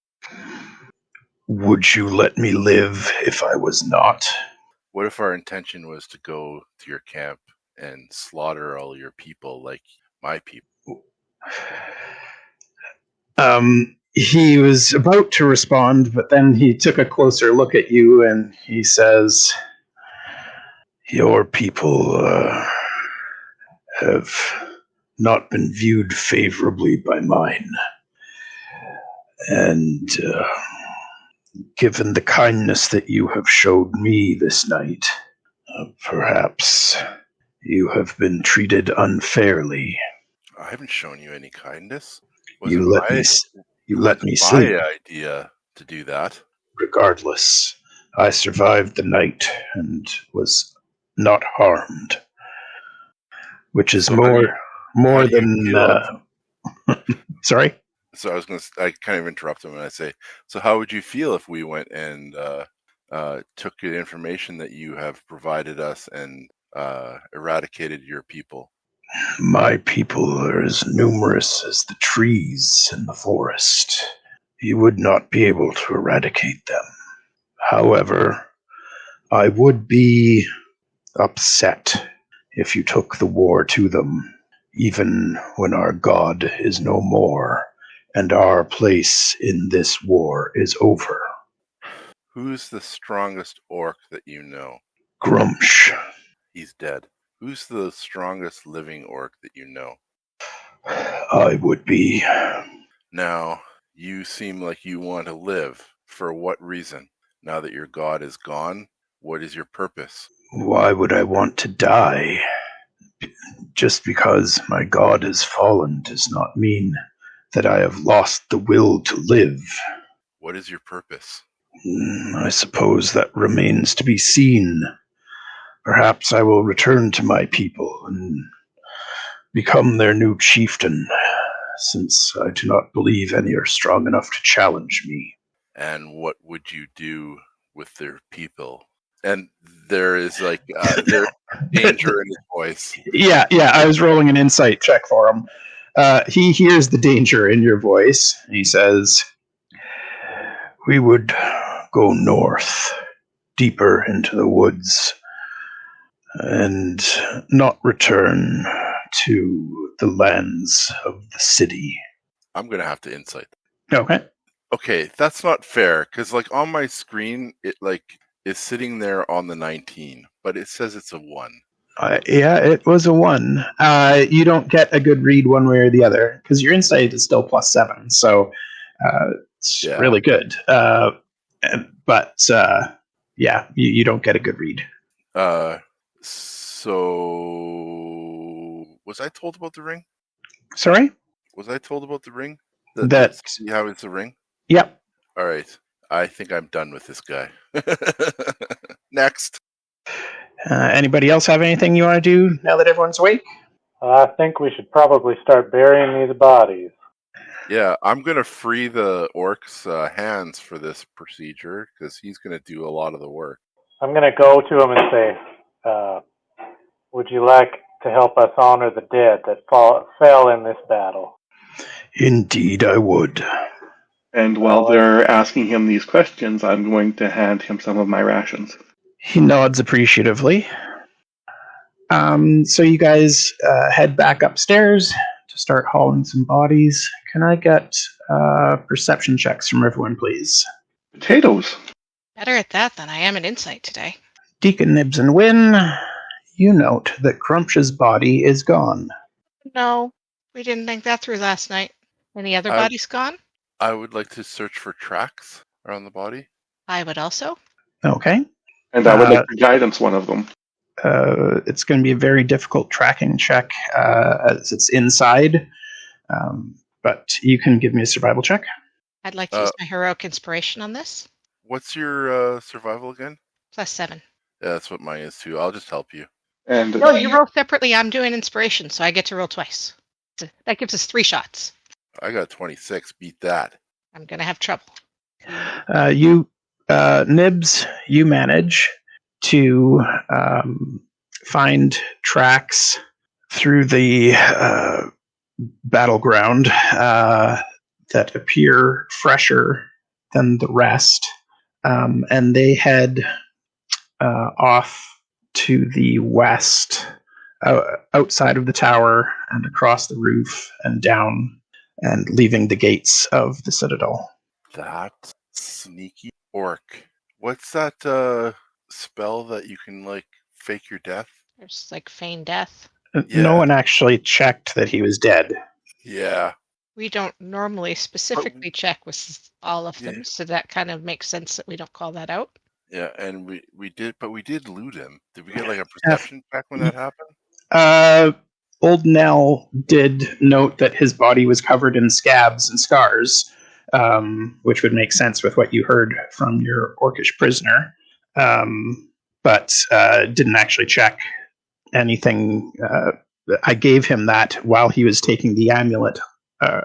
Would you let me live if I was not? What if our intention was to go to your camp and slaughter all your people like my people? He was about to respond, but then he took a closer look at you and he says, your people have not been viewed favorably by mine. And given the kindness that you have showed me this night, perhaps you have been treated unfairly. I haven't shown you any kindness. You let me sleep. My idea to do that. Regardless, I survived the night and was not harmed, which is more than. Sorry. So I kind of interrupt him and I say, so how would you feel if we went and took the information that you have provided us and eradicated your people? My people are as numerous as the trees in the forest. You would not be able to eradicate them. However, I would be upset if you took the war to them, even when our god is no more and our place in this war is over. Who's the strongest orc that you know? Grumsh. He's dead. Who's the strongest living orc that you know? I would be. Now, you seem like you want to live. For what reason? Now that your god is gone, what is your purpose? Why would I want to die? Just because my god has fallen does not mean that I have lost the will to live. What is your purpose? I suppose that remains to be seen. Perhaps I will return to my people and become their new chieftain, since I do not believe any are strong enough to challenge me. And what would you do with their people? And there is there's danger in his voice. Yeah, I was rolling an insight check for him. He hears the danger in your voice. He says, we would go north, deeper into the woods, and not return to the lands of the city. I'm going to have to insight. Okay, that's not fair, because on my screen, it is sitting there on the 19, but it says it's a 1. Yeah, it was a 1. You don't get a good read one way or the other, because your insight is still +7, so it's really good. But you don't get a good read. So, was I told about the ring? Sorry? Was I told about the ring? See how it's a ring? Yep. All right. I think I'm done with this guy. Next. Anybody else have anything you want to do now that everyone's awake? I think we should probably start burying these bodies. Yeah, I'm going to free the orc's hands for this procedure because he's going to do a lot of the work. I'm going to go to him and say, would you like to help us honor the dead that fell in this battle? Indeed, I would. And while they're asking him these questions, I'm going to hand him some of my rations. He nods appreciatively. So you guys head back upstairs to start hauling some bodies. Can I get perception checks from everyone, please? Potatoes. Better at that than I am at insight today. Deacon, Nibbs, and Wynn, you note that Crumpsh's body is gone. No, we didn't think that through last night. Any other bodies gone? I would like to search for tracks around the body. I would also. Okay. And I would like for guidance one of them. It's going to be a very difficult tracking check as it's inside, but you can give me a survival check. I'd like to use my heroic inspiration on this. What's your survival again? +7. Yeah, that's what mine is too. I'll just help you. And No, you roll separately. I'm doing inspiration, so I get to roll twice. That gives us 3 shots. I got 26. Beat that. I'm going to have trouble. Nibbs, you manage to find tracks through the battleground that appear fresher than the rest, and they head off to the west, outside of the tower and across the roof and down, and leaving the gates of the citadel. That sneaky orc. What's that spell that you can like fake your death? There's like feign death. Yeah. No one actually checked that he was dead. Yeah. We don't normally specifically check with all of them, so that kind of makes sense that we don't call that out. Yeah, and we did loot him. Did we get like a perception check when that happened? Old Knell did note that his body was covered in scabs and scars, which would make sense with what you heard from your orcish prisoner, but didn't actually check anything. I gave him that while he was taking the amulet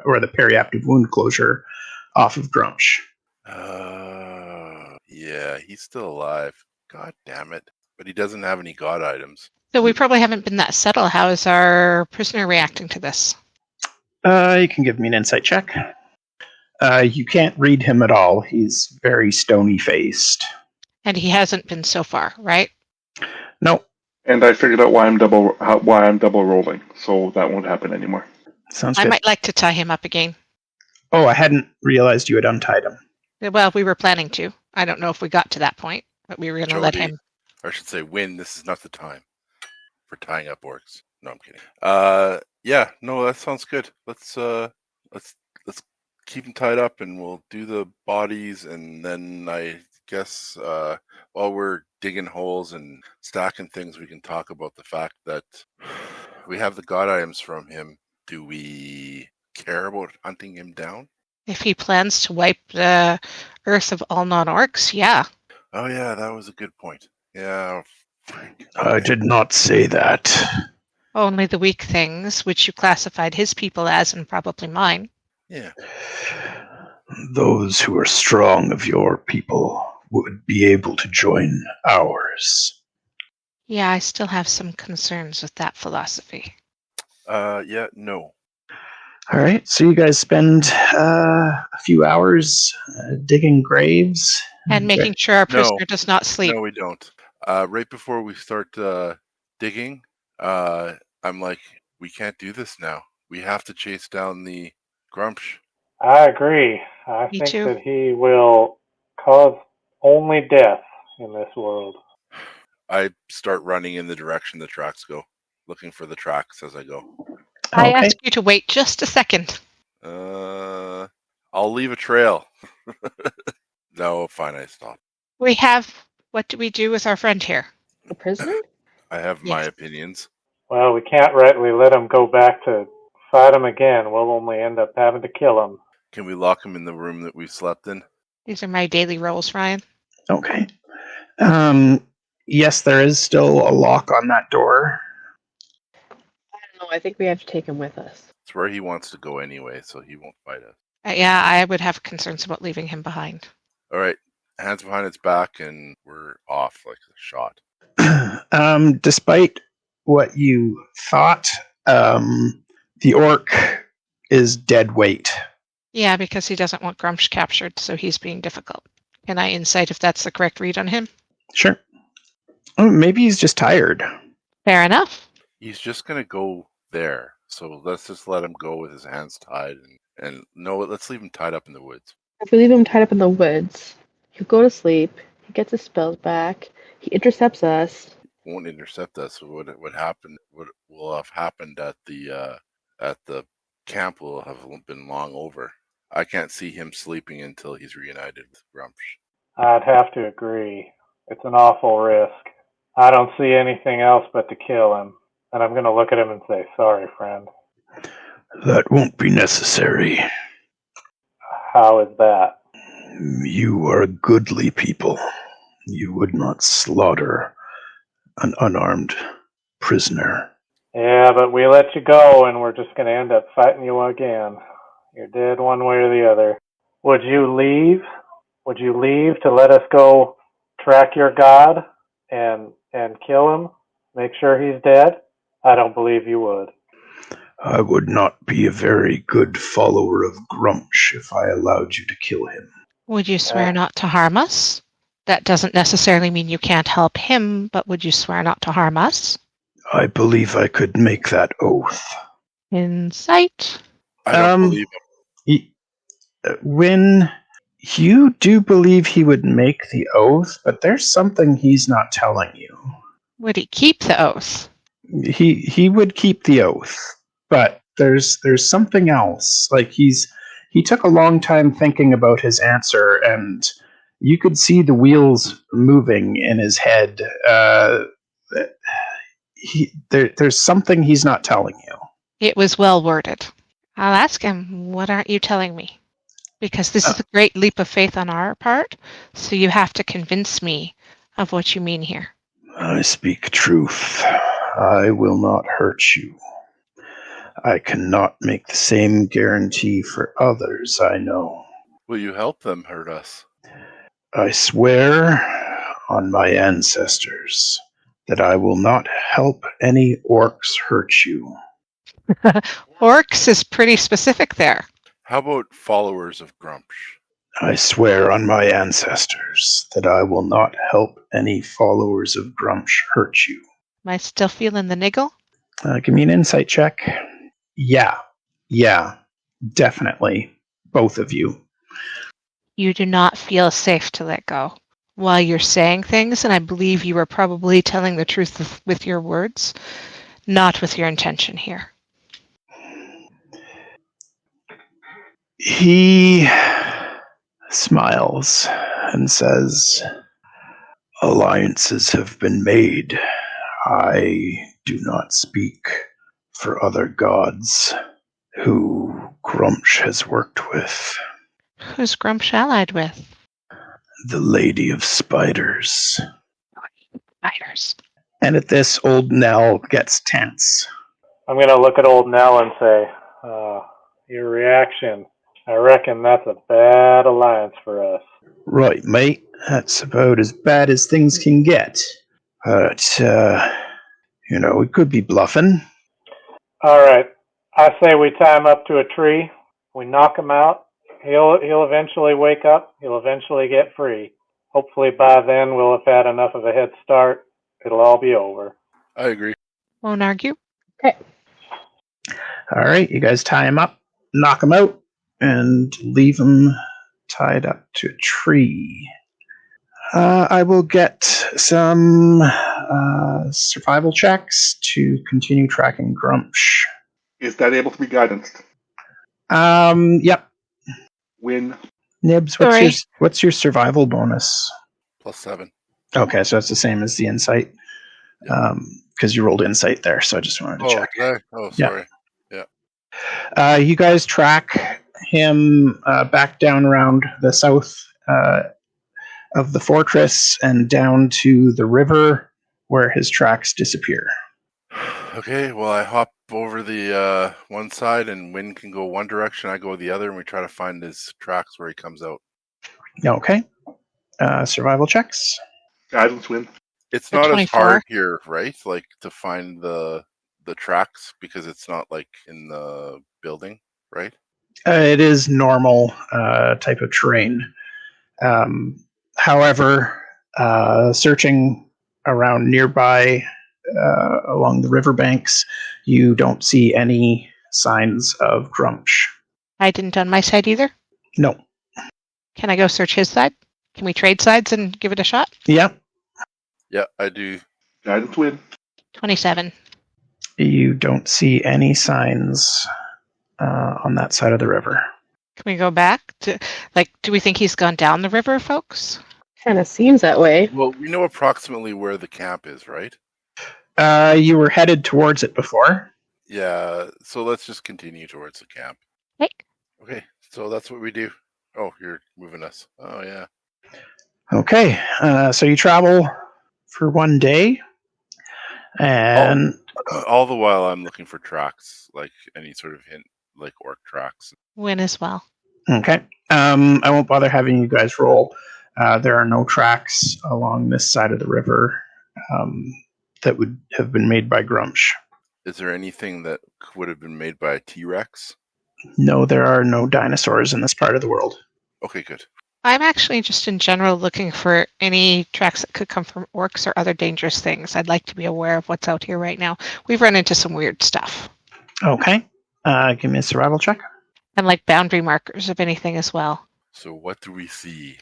or the periaptive wound closure off of Grumsh. Yeah, he's still alive. God damn it. But he doesn't have any god items. So we probably haven't been that subtle. How is our prisoner reacting to this? You can give me an insight check. You can't read him at all. He's very stony-faced. And he hasn't been so far, right? No. And I figured out why I'm double rolling, so that won't happen anymore. Sounds I good. might like to tie him up again. Oh, I hadn't realized you had untied him. Well, we were planning to. I don't know if we got to that point, but we were going to let him. Or I should say, Win, this is not the time for tying up orcs. No, I'm kidding. Yeah, no, that sounds good. Let's keep them tied up, and we'll do the bodies, and then I guess while we're digging holes and stacking things, we can talk about the fact that we have the god items from him. Do we care about hunting him down? If he plans to wipe the earth of all non-orcs, yeah. Oh yeah, that was a good point. Yeah. I did not say that. Only the weak things, which you classified his people as, and probably mine. Yeah. Those who are strong of your people would be able to join ours. Yeah, I still have some concerns with that philosophy. Yeah, no. All right, so you guys spend a few hours digging graves. And making sure our prisoner does not sleep. No, we don't. Right before we start digging, I'm like, we can't do this now. We have to chase down the Grumsh. I agree. I think that he will cause only death in this world. I start running in the direction the tracks go, looking for the tracks as I go. I ask you to wait just a second. I'll leave a trail. No, fine, I stop. What do we do with our friend here? A prisoner? I have my opinions. Well, we can't rightly let him go back to fight him again. We'll only end up having to kill him. Can we lock him in the room that we slept in? These are my daily rolls, Ryan. Okay. Yes, there is still a lock on that door. I don't know. I think we have to take him with us. It's where he wants to go anyway, so he won't fight us. Yeah, I would have concerns about leaving him behind. All right, hands behind its back, and we're off like a shot. Despite what you thought, the orc is dead weight. Yeah, because he doesn't want Grumsh captured, so he's being difficult. Can I insight if that's the correct read on him? Sure. Oh, maybe he's just tired. Fair enough. He's just gonna go there, so let's just let him go with his hands tied, and no, let's leave him tied up in the woods. If we leave him tied up in the woods, he'll go to sleep, he gets his spells back, he intercepts us. Won't intercept us. What will have happened at the camp will have been long over. I can't see him sleeping until he's reunited with Grumsh. I'd have to agree. It's an awful risk. I don't see anything else but to kill him. And I'm going to look at him and say, sorry, friend. That won't be necessary. How is that? You are a goodly people. You would not slaughter an unarmed prisoner. Yeah, but we let you go, and we're just going to end up fighting you again. You're dead one way or the other. Would you leave? Would you leave to let us go track your god and kill him? Make sure he's dead? I don't believe you would. I would not be a very good follower of Grumsh if I allowed you to kill him. Would you swear not to harm us? That doesn't necessarily mean you can't help him, but would you swear not to harm us? I believe I could make that oath. Insight? I don't believe him. When you do believe he would make the oath, but there's something he's not telling you. Would he keep the oath? He would keep the oath, but there's something else. Like he took a long time thinking about his answer, and you could see the wheels moving in his head. There's something he's not telling you. It was well worded. I'll ask him, what aren't you telling me? Because this is a great leap of faith on our part, so you have to convince me of what you mean here. I speak truth. I will not hurt you. I cannot make the same guarantee for others I know. Will you help them hurt us? I swear on my ancestors that I will not help any orcs hurt you. Orcs is pretty specific there. How about followers of Grumsh? I swear on my ancestors that I will not help any followers of Grumsh hurt you. Am I still feeling the niggle? Give me an insight check. Yeah, definitely. Both of you. You do not feel safe to let go. While you're saying things, and I believe you are probably telling the truth with your words, not with your intention here. He smiles and says, alliances have been made. I do not speak for other gods who Grumsh has worked with. Who's Grumsh allied with? The Lady of Spiders. Spiders. And at this, old Knell gets tense. I'm going to look at old Knell and say, your reaction, I reckon that's a bad alliance for us. Right, mate. That's about as bad as things can get. But, it could be bluffing. All right. I say we tie him up to a tree. We knock him out. He'll eventually wake up. He'll eventually get free. Hopefully by then we'll have had enough of a head start. It'll all be over. I agree. Won't argue. Okay. All right, you guys tie him up, knock him out, and leave him tied up to a tree. I will get some survival checks to continue tracking Grumsh. Is that able to be guidance? Yep. Win. Nibbs, what's your survival bonus? +7. Okay, so it's the same as the insight. Because you rolled insight there, so I just wanted to check. Okay. Oh, sorry. Yeah. You guys track him back down around the south of the fortress and down to the river where his tracks disappear. Okay, well, I hop over the one side, and Wynn can go one direction, I go the other, and we try to find his tracks where he comes out. Okay. Survival checks. Guidance win. It's For not 24. as hard here, right? Like to find the tracks because it's not like in the building, right? It is normal type of terrain. However, searching around nearby along the riverbanks, you don't see any signs of Grumsh. I didn't on my side either. No. Can I go search his side? Can we trade sides and give it a shot? Yeah. Yeah, I do. Guidance win. 27. You don't see any signs on that side of the river. Can we go back? Do we think he's gone down the river, folks? Kind of seems that way. Well, we know approximately where the camp is, right? You were headed towards it before. Yeah, so let's just continue towards the camp. Hey. Okay, so that's what we do. Oh, you're moving us. Oh, yeah. Okay. So you travel for one day. And all the while I'm looking for tracks, like any sort of hint, like orc tracks. Win as well. Okay. I won't bother having you guys roll. There are no tracks along this side of the river that would have been made by Grumsh. Is there anything that would have been made by a T-Rex? No, there are no dinosaurs in this part of the world. Okay, good. I'm actually just in general looking for any tracks that could come from orcs or other dangerous things. I'd like to be aware of what's out here right now. We've run into some weird stuff. Okay. Give me a survival check. And like boundary markers of anything as well. So what do we see?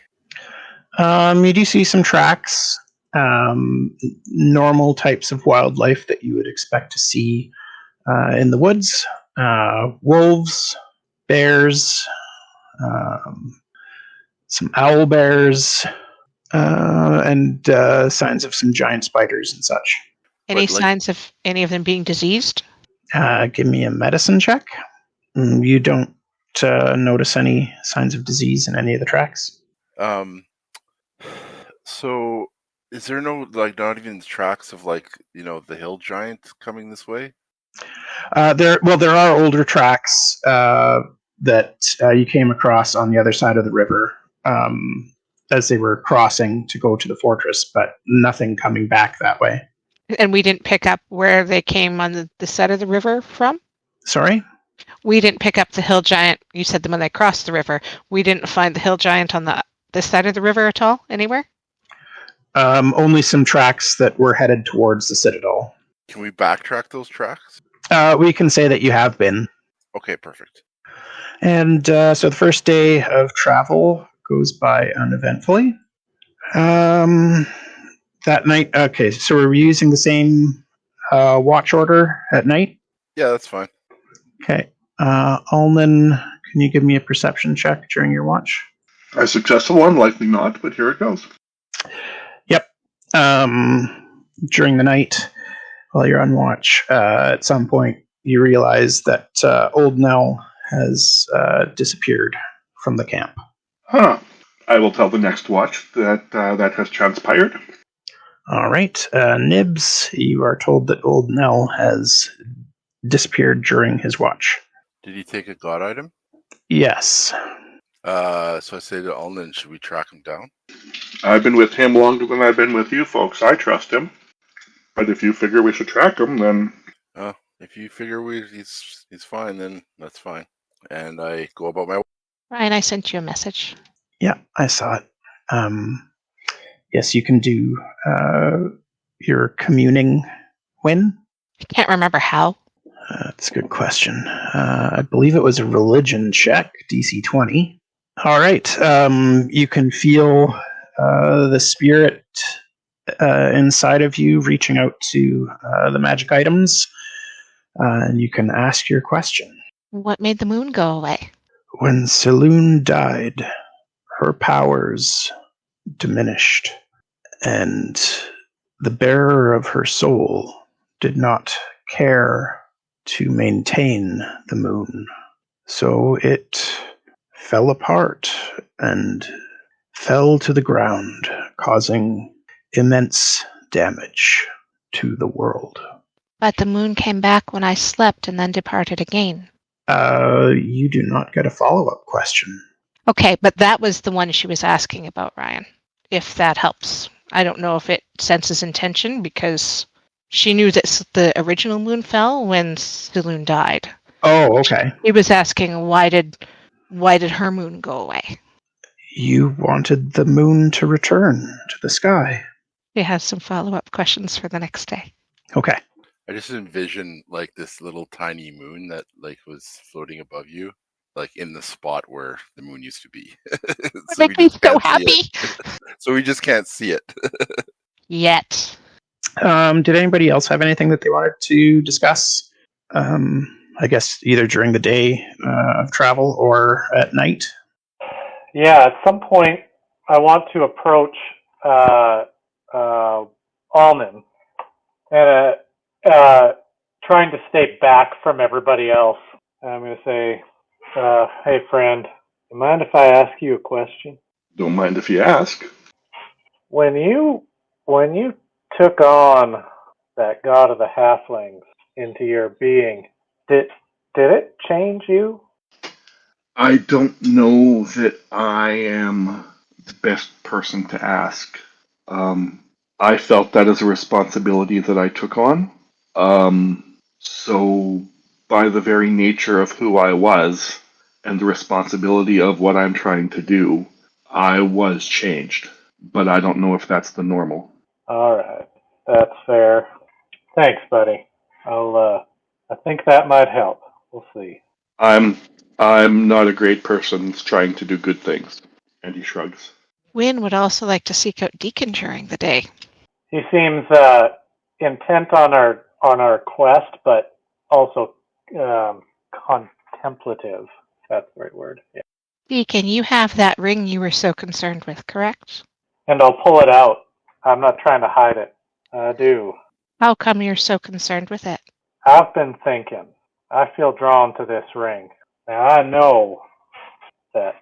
You do see some tracks, normal types of wildlife that you would expect to see in the woods. Wolves, bears, some owl bears, and signs of some giant spiders and such. Any signs of any of them being diseased? Give me a medicine check. You don't notice any signs of disease in any of the tracks. So is there no, like, not even tracks of, like, the hill giant coming this way? There are older tracks that you came across on the other side of the river as they were crossing to go to the fortress, but nothing coming back that way. And we didn't pick up where they came on the side of the river from? Sorry? We didn't pick up the hill giant. You said them when they crossed the river. We didn't find the hill giant on this side of the river at all, anywhere? Only some tracks that were headed towards the citadel. Can we backtrack those tracks? We can say that you have been. Okay, perfect. And so the first day of travel goes by uneventfully. That night, okay, so we're using the same watch order at night? Yeah, that's fine. Okay. Ulnan, can you give me a perception check during your watch? A successful one, likely not, but here it goes. Yep. During the night, while you're on watch, at some point you realize that old Knell has disappeared from the camp. Huh. I will tell the next watch that that has transpired. All right. Nibbs, you are told that old Knell has disappeared during his watch. Did he take a god item? Yes. So I say to Ulnan, should we track him down? I've been with him longer than I've been with you folks. I trust him. But if you figure we should track him, then... If you figure he's fine, then that's fine. And I go about my way. Ryan, I sent you a message. Yeah, I saw it. Yes, you can do your communing when? I can't remember how. That's a good question. I believe it was a religion check, DC 20. All right. You can feel the spirit inside of you reaching out to the magic items, and you can ask your question. What made the moon go away? When Saloon died, her powers diminished, and the bearer of her soul did not care to maintain the moon. So it fell apart and fell to the ground, causing immense damage to the world. But the moon came back when I slept and then departed again. You do not get a follow-up question. Okay, but that was the one she was asking about, Ryan, if that helps. I don't know if it senses intention because she knew that the original moon fell when Saloon died. Oh, okay. He was asking why did her moon go away? You wanted the moon to return to the sky. He has some follow-up questions for the next day. Okay. I just envision like this little tiny moon that like was floating above you, like in the spot where the moon used to be. That makes me so happy. So we just can't see it. Yet. Did anybody else have anything that they wanted to discuss? I guess either during the day of travel or at night? Yeah, at some point, I want to approach Ulnan and trying to stay back from everybody else. I'm going to say, hey, friend, do you mind if I ask you a question? Don't mind if you ask. When you took on that god of the halflings into your being, did it change you? I don't know that I am the best person to ask. I felt that as a responsibility that I took on. So, by the very nature of who I was and the responsibility of what I'm trying to do, I was changed. But I don't know if that's the normal. All right, that's fair. Thanks, buddy. I think that might help. We'll see. I'm not a great person trying to do good things. And he shrugs. Wynne would also like to seek out Deacon during the day. He seems intent on our quest, but also contemplative. That's the right word. Yeah. Deacon, you have that ring you were so concerned with, correct? And I'll pull it out. I'm not trying to hide it. I do. How come you're so concerned with it? I've been thinking. I feel drawn to this ring. Now, I know that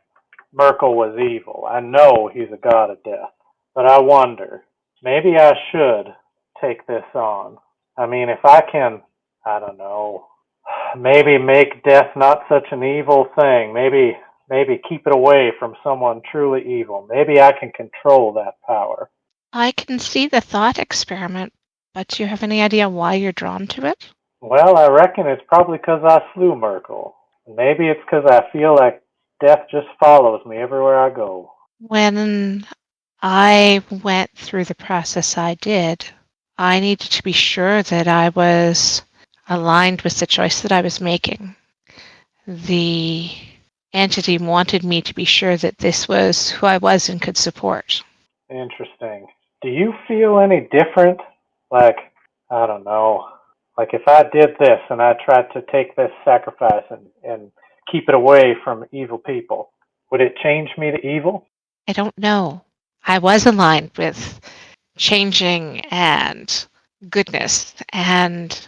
Merkel was evil. I know he's a god of death. But I wonder, maybe I should take this on. I mean, if I can, I don't know, maybe make death not such an evil thing. Maybe keep it away from someone truly evil. Maybe I can control that power. I can see the thought experiment, but do you have any idea why you're drawn to it? Well, I reckon it's probably because I slew Merkel. Maybe it's because I feel like death just follows me everywhere I go. When I went through the process I did, I needed to be sure that I was aligned with the choice that I was making. The entity wanted me to be sure that this was who I was and could support. Interesting. Do you feel any different? Like, I don't know, like if I did this and I tried to take this sacrifice and keep it away from evil people, would it change me to evil? I don't know. I was aligned with changing and goodness, and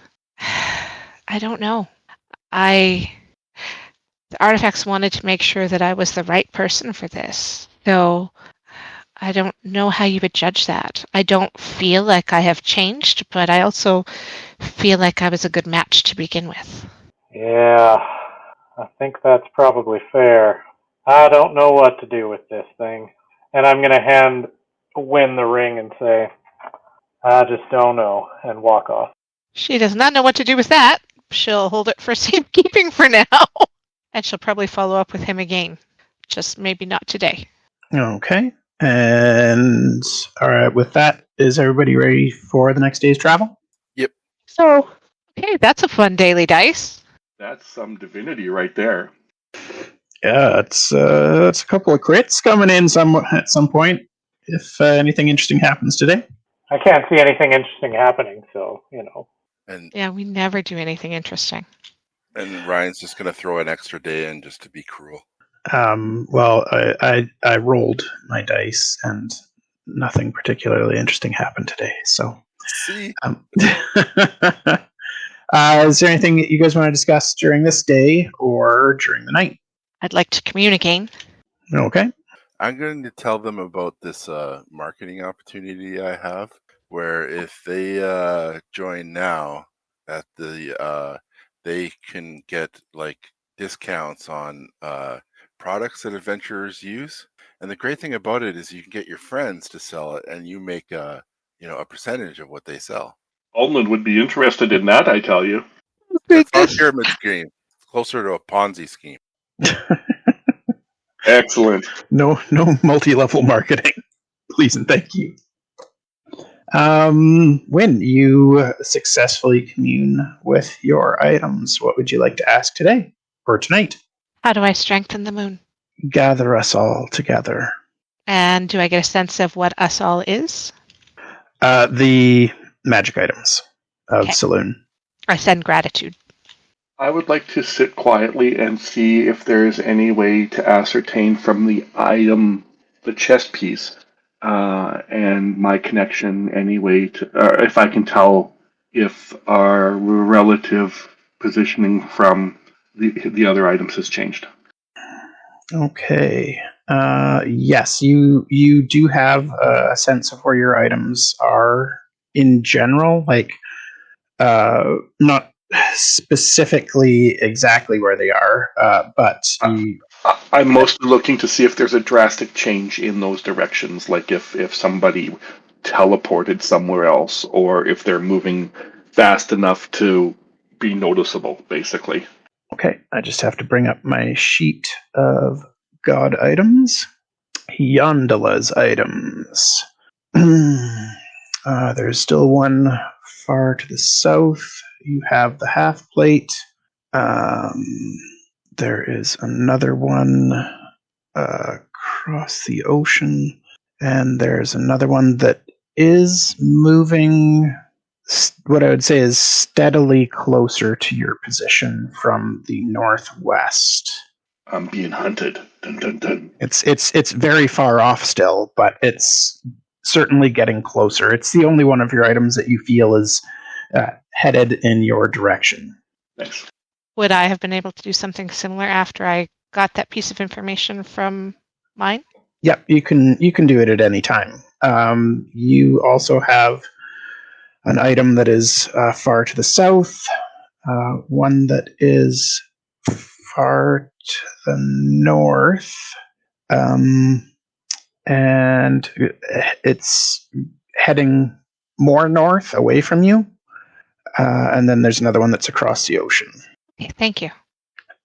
I don't know. The artifacts wanted to make sure that I was the right person for this. So I don't know how you would judge that. I don't feel like I have changed, but I also feel like I was a good match to begin with. Yeah, I think that's probably fair. I don't know what to do with this thing. And I'm going to hand Wynne the ring and say, I just don't know, and walk off. She does not know what to do with that. She'll hold it for safekeeping for now. And she'll probably follow up with him again. Just maybe not today. Okay. And all right, with that, is everybody ready for the next day's travel? Yep. So, okay, that's a fun daily dice. That's some divinity right there. Yeah, it's a couple of crits coming in at some point. If anything interesting happens today. I can't see anything interesting happening, so, you know. And Yeah, we never do anything interesting. and Ryan's just gonna throw an extra day in just to be cruel. Well, I rolled my dice and nothing particularly interesting happened today. So, See, is there anything that you guys want to discuss during this day or during the night? I'd like to communicate. Okay. I'm going to tell them about this marketing opportunity I have, where if they join now, that they can get like discounts on products that adventurers use. And the great thing about it is you can get your friends to sell it, and you make a percentage of what they sell. Ulnan would be interested in that, I tell you. It's not a pyramid scheme. It's closer to a Ponzi scheme. Excellent. No multi-level marketing. Please and thank you. When you successfully commune with your items, what would you like to ask today or tonight? How do I strengthen the moon? Gather us all together. And do I get a sense of what us all is? The magic items of Saloon. I send gratitude. I would like to sit quietly and see if there is any way to ascertain from the item, the chest piece, and my connection, any way to, if I can tell if our relative positioning from the other items has changed. Okay. Yes, you do have a sense of where your items are in general, like not specifically exactly where they are, but I'm mostly looking to see if there's a drastic change in those directions, like if somebody teleported somewhere else, or if they're moving fast enough to be noticeable, basically. Okay, I just have to bring up my sheet of god items. Yondala's items. There's still one far to the south. You have the half plate. There is another one across the ocean, and there's another one that is moving. What I would say is steadily closer to your position from the northwest. I'm being hunted. Dun, dun, dun. It's very far off still, but it's certainly getting closer. It's the only one of your items that you feel is headed in your direction. Thanks. Would I have been able to do something similar after I got that piece of information from mine? Yep, you can do it at any time. You also have an item that is far to the south, one that is far to the north, and it's heading more north away from you, and then there's another one that's across the ocean. Okay, thank you.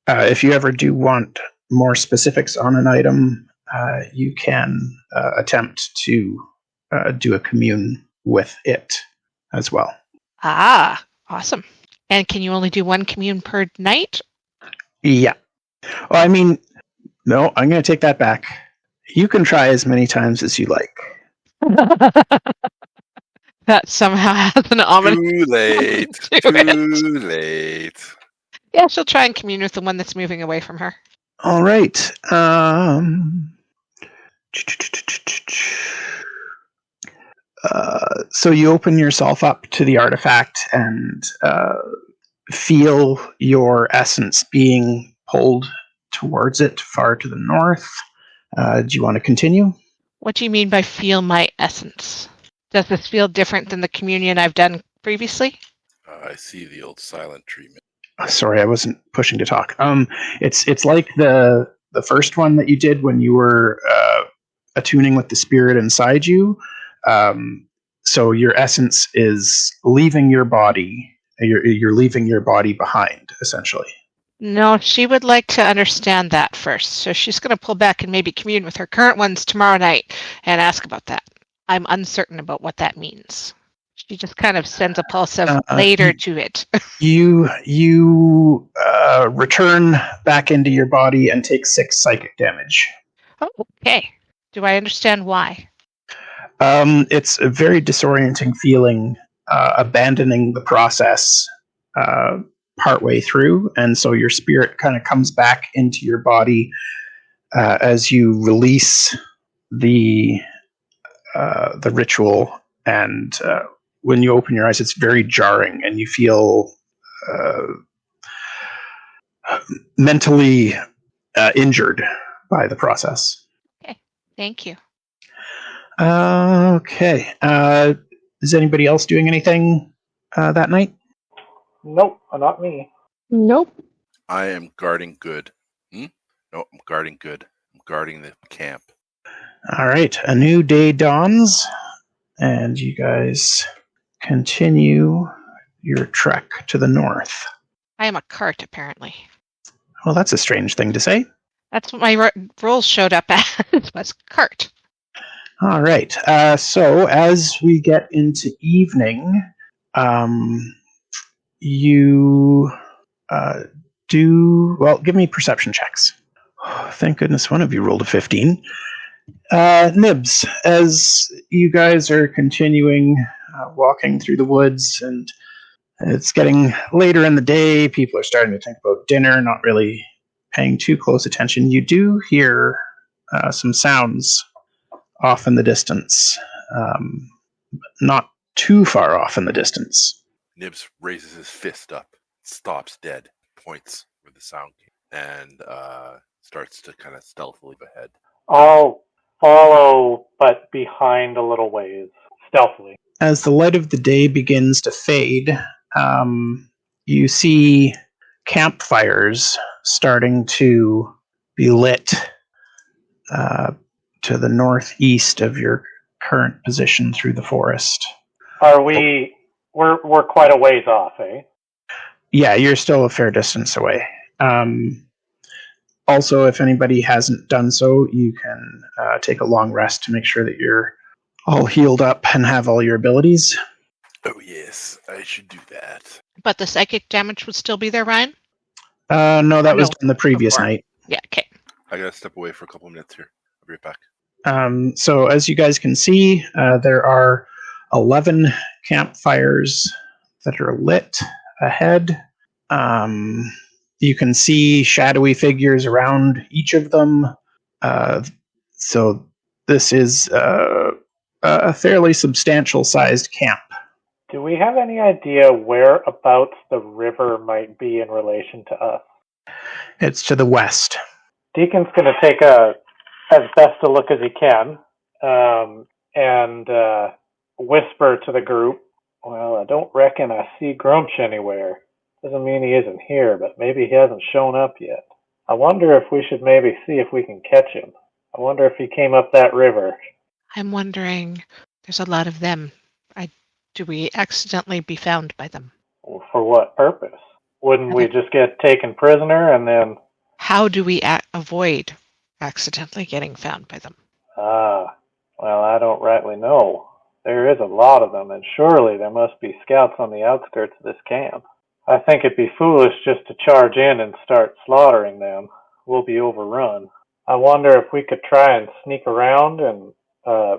If you ever do want more specifics on an item, you can attempt to do a commune with it as well. Ah, awesome. And can you only do one commune per night? Yeah. Well, I mean, no, I'm going to take that back. You can try as many times as you like. That somehow has an ominous... Too late. Too late. Yeah, she'll try and commune with the one that's moving away from her. All right. So you open yourself up to the artifact and feel your essence being pulled towards it far to the north. Do you want to continue? What do you mean by feel my essence? Does this feel different than the communion I've done previously? I see the old silent treatment. Sorry, I wasn't pushing to talk. It's like the first one that you did when you were attuning with the spirit inside you. So your essence is leaving your body. You're leaving your body behind, essentially. No, she would like to understand that first. So she's going to pull back and maybe commune with her current ones tomorrow night and ask about that. I'm uncertain about what that means. She just kind of sends a pulse of later to it. You return back into your body and take 6 psychic damage. Oh, okay. Do I understand why? It's a very disorienting feeling, abandoning the process partway through, and so your spirit kind of comes back into your body as you release the ritual, and when you open your eyes, it's very jarring, and you feel mentally injured by the process. Okay, thank you. Okay. Is anybody else doing anything that night? Nope, not me. Nope. I am guarding good. No, I'm guarding good. I'm guarding the camp. All right, a new day dawns, and you guys continue your trek to the north. I am a cart, apparently. Well, that's a strange thing to say. That's what my roles showed up as, was cart. All right, so as we get into evening, you give me perception checks. Oh, thank goodness one of you rolled a 15. Nibbs, as you guys are continuing walking through the woods and it's getting later in the day, people are starting to think about dinner, not really paying too close attention. You do hear some sounds off in the distance, not too far off in the distance. Nibbs raises his fist up, stops dead, points where the sound came, and starts to kind of stealthily ahead. I'll follow, but behind a little ways, stealthily. As the light of the day begins to fade, you see campfires starting to be lit to the northeast of your current position through the forest. Are we? We're quite a ways off, eh? Yeah, you're still a fair distance away. Also, if anybody hasn't done so, you can take a long rest to make sure that you're all healed up and have all your abilities. Oh yes, I should do that. But the psychic damage would still be there, Ryan? No, that was No, done the previous before. night. Yeah, okay. I gotta step away for a couple of minutes here. I'll be right back. So as you guys can see, there are 11 campfires that are lit ahead. You can see shadowy figures around each of them. So this is a fairly substantial sized camp. Do we have any idea whereabouts the river might be in relation to us? It's to the west. Deacon's going to take as best a look as he can and whisper to the group, well, I don't reckon I see Grumsh anywhere. Doesn't mean he isn't here, but maybe he hasn't shown up yet. I wonder if we should maybe see if we can catch him. I wonder if he came up that river. I'm wondering, there's a lot of them. Do we accidentally be found by them? Well, for what purpose? Wouldn't we just get taken prisoner and then... How do we avoid accidentally getting found by them? Well, I don't rightly know. There is a lot of them, and surely there must be scouts on the outskirts of this camp. I think it'd be foolish just to charge in and start slaughtering them. We'll be overrun. I wonder if we could try and sneak around, and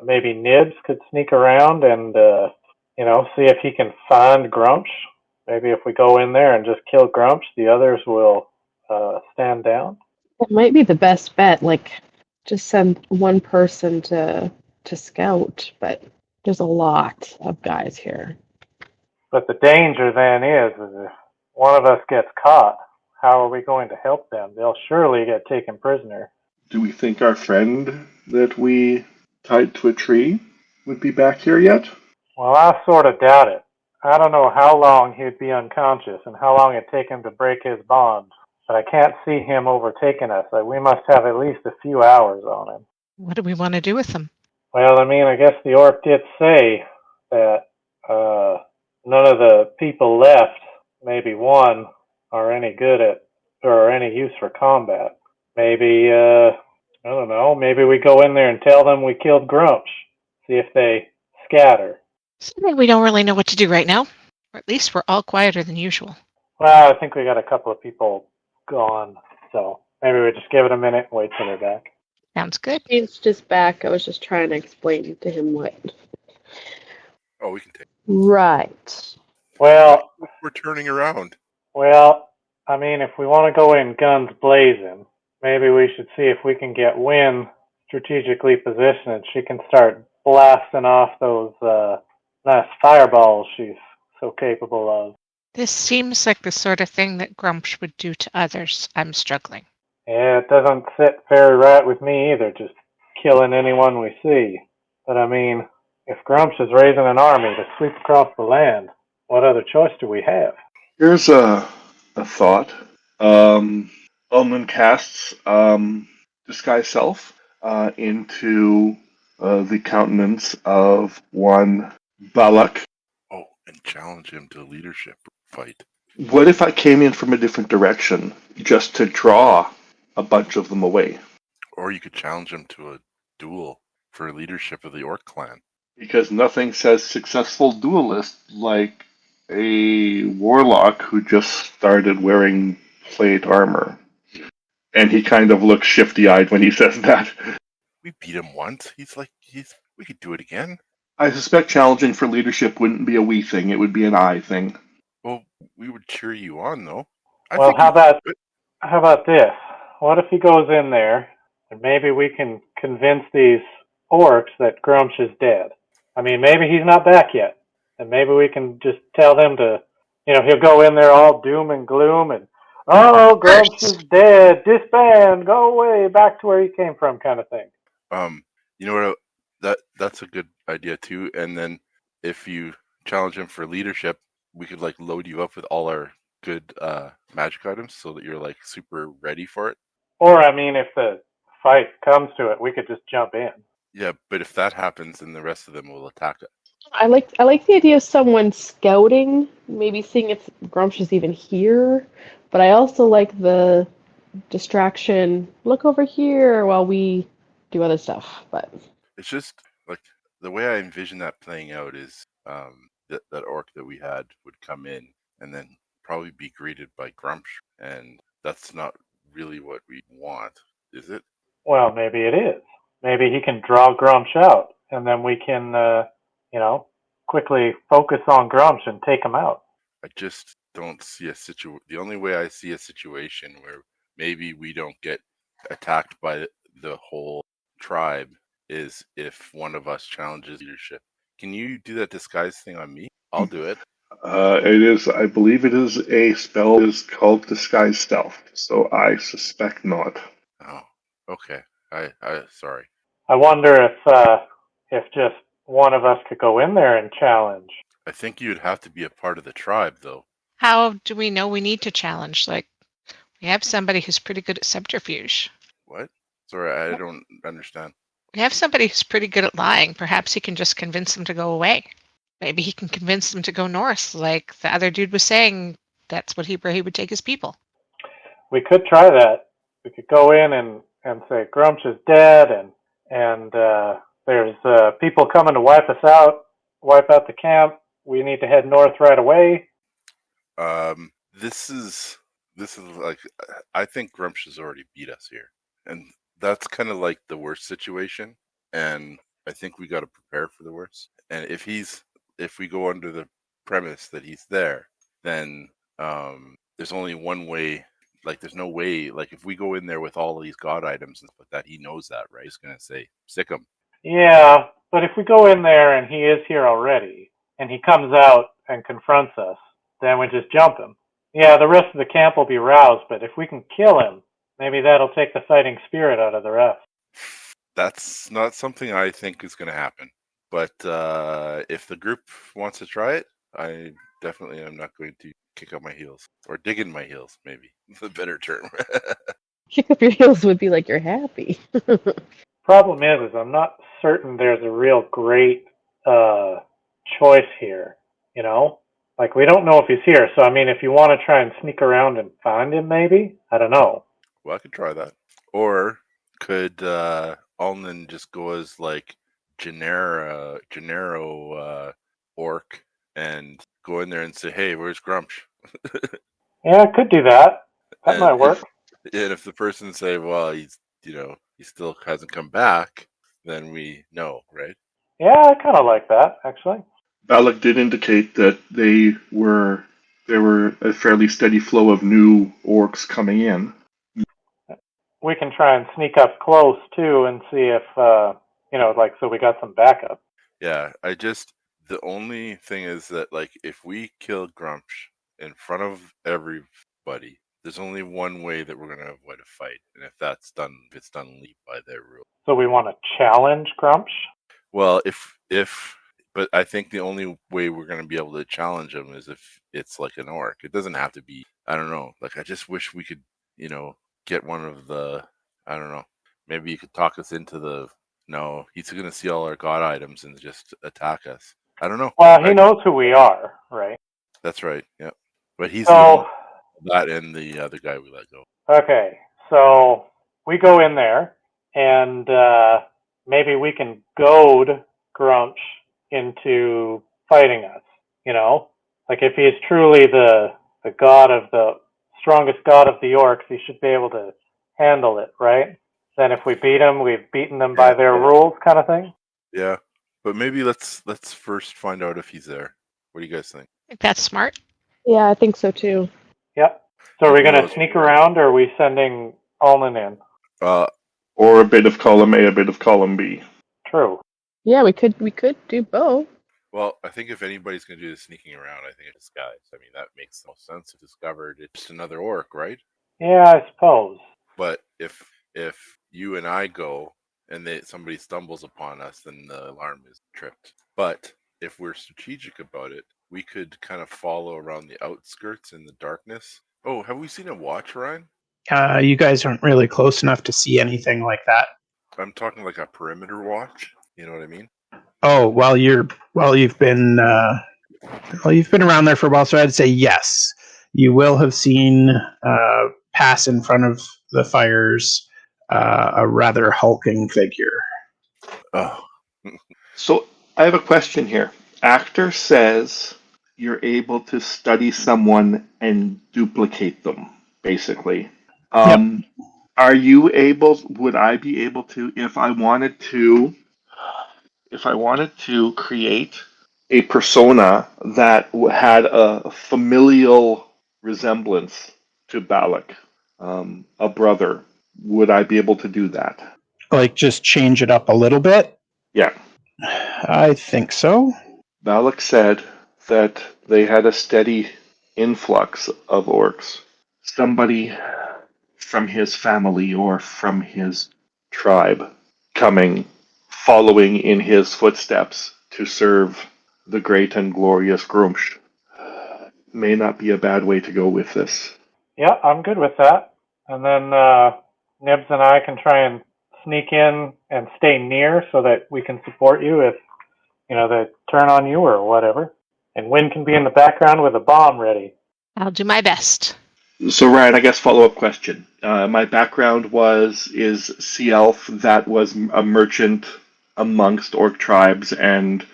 maybe Nibbs could sneak around and, see if he can find Grumsh. Maybe if we go in there and just kill Grumsh, the others will stand down. It might be the best bet, just send one person to scout, but there's a lot of guys here. But the danger then is if one of us gets caught, how are we going to help them? They'll surely get taken prisoner. Do we think our friend that we tied to a tree would be back here yet? Well, I sort of doubt it. I don't know how long he'd be unconscious and how long it'd take him to break his bonds, but I can't see him overtaking us. We must have at least a few hours on him. What do we want to do with them? Well, I guess the orc did say that none of the people left, maybe one, are any good at or any use for combat. Maybe, I don't know, maybe we go in there and tell them we killed Grumsh. See if they scatter. So we don't really know what to do right now. Or at least we're all quieter than usual. Well, I think we got a couple of people gone, so maybe we just give it a minute and wait till they're back. Sounds good. He's just back. I was just trying to explain to him what. Oh, we can take. Right. Well, We're turning around. Well, if we want to go in guns blazing, maybe we should see if we can get Wynn strategically positioned and she can start blasting off those nice fireballs she's so capable of. This seems like the sort of thing that Grumsh would do to others. I'm struggling. Yeah, it doesn't sit very right with me either, just killing anyone we see. But if Grumsh is raising an army to sweep across the land, what other choice do we have? Here's a thought. Ulnan casts disguise self into the countenance of one Balak. Oh, and challenge him to leadership fight. What if I came in from a different direction just to draw a bunch of them away? Or you could challenge him to a duel for leadership of the Orc clan. Because nothing says successful duelist like a warlock who just started wearing plate armor. And he kind of looks shifty-eyed when he says that. We beat him once. We could do it again. I suspect challenging for leadership wouldn't be a we thing, it would be an I thing. Well, we would cheer you on, though. Well, how about this? What if he goes in there and maybe we can convince these orcs that Grumsh is dead? I mean, maybe he's not back yet. And maybe we can just tell them to, he'll go in there all doom and gloom and, oh, Grumsh is dead, disband, go away, back to where he came from kind of thing. You know what? That's a good idea, too. And then if you challenge him for leadership, we could, load you up with all our good magic items so that you're, super ready for it. Or, I mean, if the fight comes to it, we could just jump in. Yeah, but if that happens, then the rest of them will attack it. I like the idea of someone scouting, maybe seeing if Grumsh is even here. But I also like the distraction. Look over here while we do other stuff. But it's just the way I envision that playing out is that orc that we had would come in and then probably be greeted by Grumsh, and that's not really what we want, is it? Well, maybe it is. Maybe he can draw Grumsh out, and then we can, quickly focus on Grumsh and take him out. I just don't see the only way I see a situation where maybe we don't get attacked by the whole tribe is if one of us challenges leadership. Can you do that disguise thing on me? I'll do it. I believe it is a spell that is called Disguise Stealth, so I suspect not. Oh, okay. I sorry. I wonder if just one of us could go in there and challenge. I think you'd have to be a part of the tribe, though. How do we know we need to challenge? We have somebody who's pretty good at subterfuge. What? Sorry, I don't understand. We have somebody who's pretty good at lying. Perhaps he can just convince them to go away. Maybe he can convince them to go north, like the other dude was saying. That's where he would take his people. We could try that. We could go in and say Grumsh is dead, and there's people coming to wipe us out, wipe out the camp. We need to head north right away. This is I think Grumsh has already beat us here, and that's kind of like the worst situation. And I think we got to prepare for the worst. And if we go under the premise that he's there, then there's only one way. There's no way. If we go in there with all these god items and stuff like that, he knows that, right? He's gonna say, "Sick him." Yeah, but if we go in there and he is here already, and he comes out and confronts us, then we just jump him. Yeah, the rest of the camp will be roused, but if we can kill him, maybe that'll take the fighting spirit out of the rest. That's not something I think is going to happen. But if the group wants to try it, I definitely am not going to kick up my heels. Or dig in my heels, maybe. It's a better term. kick up your heels would be like you're happy. Problem is I'm not certain there's a real great choice here, we don't know if he's here. So, if you want to try and sneak around and find him, maybe? I don't know. Well, I could try that. Or could Ulnan just go as, Gennaro orc and go in there and say, "Hey, where's Grumsh?" Yeah, I could do that. That might work. And if the person say, "Well, he still hasn't come back," then we know, right? Yeah, I kind of like that, actually. Balak did indicate that there were a fairly steady flow of new orcs coming in. We can try and sneak up close, too, and see if, so we got some backup. Yeah, the only thing is that, if we kill Grumsh in front of everybody, there's only one way that we're going to avoid a fight, and if it's done by their rule. So we want to challenge Grumsh? Well, but I think the only way we're going to be able to challenge him is it's like an orc. It doesn't have to be. I don't know. Like I just wish we could, get one of the. I don't know. Maybe you could talk us into the. No, he's going to see all our god items and just attack us. I don't know. Well, he knows who we are, right? That's right. Yeah, but he's the only, that and the other guy we let go. Okay, so we go in there, and maybe we can goad Grumsh into fighting us. Like if he is truly the god of the strongest god of the orcs, he should be able to handle it, right? Then if we beat him, we've beaten them by their rules, kind of thing. Yeah, but maybe let's first find out if he's there. What do you guys think? I think that's smart. Yeah, I think so too. Yep. So are we going to sneak around, or are we sending Ulnan in? Or a bit of column A, a bit of column B. True. Yeah, we could do both. Well, I think if anybody's going to do the sneaking around, I think it's disguise. I mean, that makes no sense. Discovered it's just another orc, right? Yeah, I suppose. But if you and I go and somebody stumbles upon us, then the alarm is tripped. But if we're strategic about it, we could kind of follow around the outskirts in the darkness. Oh, have we seen a watch, Ryan? You guys aren't really close enough to see anything like that. I'm talking like a perimeter watch. You know what I mean? Oh, you've been around there for a while, so I'd say yes. You will have seen pass in front of the fires a rather hulking figure. Oh. So I have a question here. Actor says you're able to study someone and duplicate them, basically. Yep. Are you able? Would I be able to, if I wanted to create a persona that had a familial resemblance to Balak, a brother? Would I be able to do that? Like just change it up a little bit? Yeah. I think so. Balak said that they had a steady influx of orcs. Somebody from his family or from his tribe following in his footsteps to serve the great and glorious Grumsh. May not be a bad way to go with this. Yeah, I'm good with that. And then Nibbs and I can try and sneak in and stay near so that we can support you if, they turn on you or whatever. And Wynn can be in the background with a bomb ready. I'll do my best. So, Ryan, I guess follow-up question. My background is Sea Elf that was a merchant amongst orc tribes and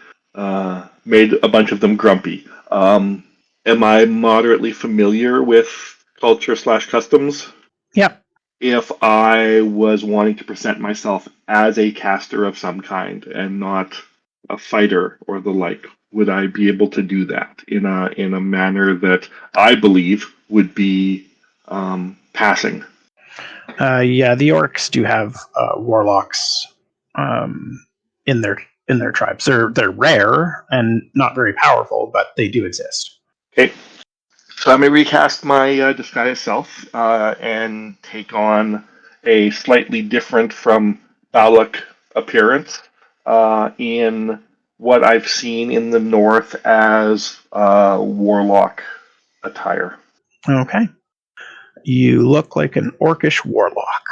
made a bunch of them grumpy. Am I moderately familiar with culture/customs? Yep. If I was wanting to present myself as a caster of some kind and not a fighter or the like, would I be able to do that in a manner that I believe would be passing? Yeah, the orcs do have warlocks in their tribes. They're rare and not very powerful, but they do exist. Okay, so I may recast my disguise self and take on a slightly different from Balak appearance in what I've seen in the north as warlock attire. Okay. You look like an orcish warlock.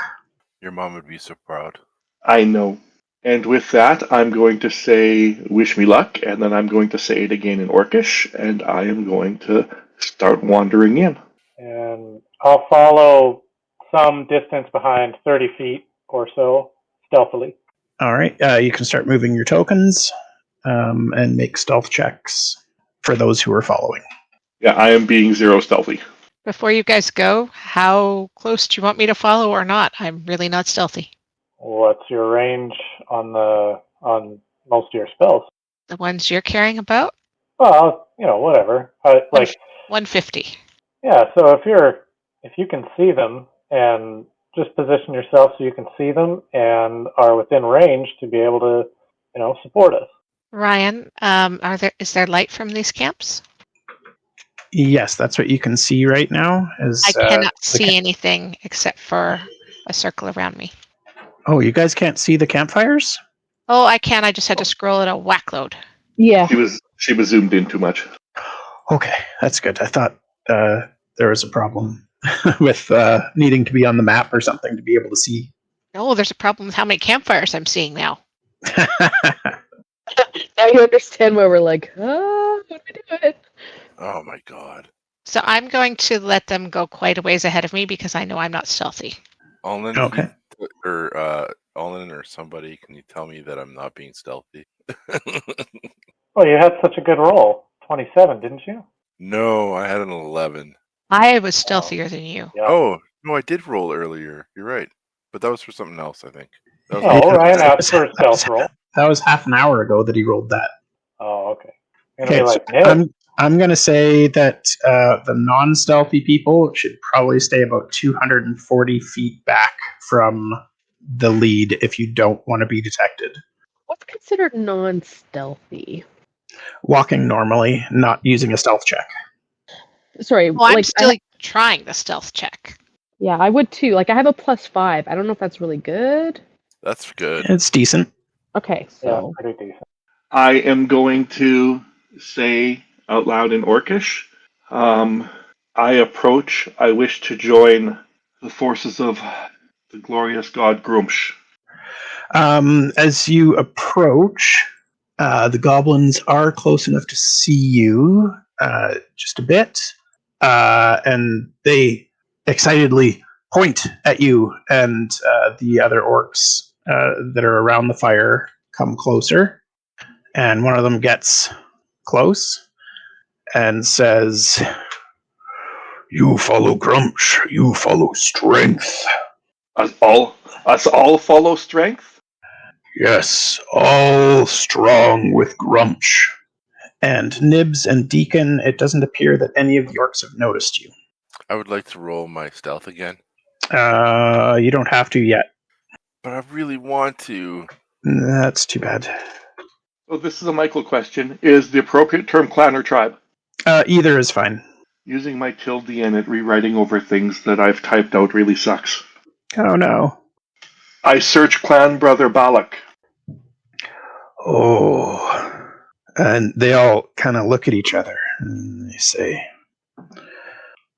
Your mom would be so proud. I know. And with that, I'm going to say, wish me luck, and then I'm going to say it again in Orcish, and I am going to start wandering in. And I'll follow some distance behind, 30 feet or so, stealthily. All right. You can start moving your tokens and make stealth checks for those who are following. Yeah, I am being 0 stealthy. Before you guys go, how close do you want me to follow or not? I'm really not stealthy. What's your range on most of your spells? The ones you're caring about? Well, whatever. Like 150. Yeah, so if you can see them and just position yourself so you can see them and are within range to be able to, support us. Ryan, is there light from these camps? Yes, that's what you can see right now. I cannot see anything except for a circle around me. Oh, you guys can't see the campfires? Oh, I can. I just had to scroll at a whack load. Yeah. She was zoomed in too much. Okay, that's good. I thought there was a problem with needing to be on the map or something to be able to see. Oh, there's a problem with how many campfires I'm seeing now. Now you understand why we're like, what do we do? Oh my god. So I'm going to let them go quite a ways ahead of me because I know I'm not stealthy. Ulnan, Okay. Ulnan or somebody, can you tell me that I'm not being stealthy? Well, you had such a good roll. 27, didn't you? No, I had an 11. I was stealthier than you. Yeah. Oh, no, I did roll earlier. You're right. But that was for something else, I think. That was Oh, Yeah, Ryan that asked for a stealth roll. That was half an hour ago that he rolled that. Oh, okay. Okay, Be so like, Nibbs. I'm going to say that the non-stealthy people should probably stay about 240 feet back from the lead if you don't want to be detected. What's considered non-stealthy? Walking normally, not using a stealth check. Sorry, Well, I'm like still trying the stealth check. yeah, I would too. Like I have a +5. I don't know if that's really good. That's good. It's decent. Okay, Yeah, so pretty decent. I am going to say out loud in Orcish, I approach, I wish to join the forces of the glorious god Grumsh. As you approach, the goblins are close enough to see you just a bit, and they excitedly point at you, and the other orcs that are around the fire come closer, and one of them gets close and says, "You follow Grumsh, you follow strength." Us all follow strength? Yes, all strong with Grumsh. And Nibbs and Deacon, it doesn't appear that any of the orcs have noticed you. I would like to roll my stealth again. You don't have to yet. But I really want to. That's too bad. So this is a Michael question. Is the appropriate term clan or tribe? Either is fine. Using my tilde in it, rewriting over things that I've typed out really sucks. Oh no. I search clan brother Balak. Oh. And they all kind of look at each other and they say,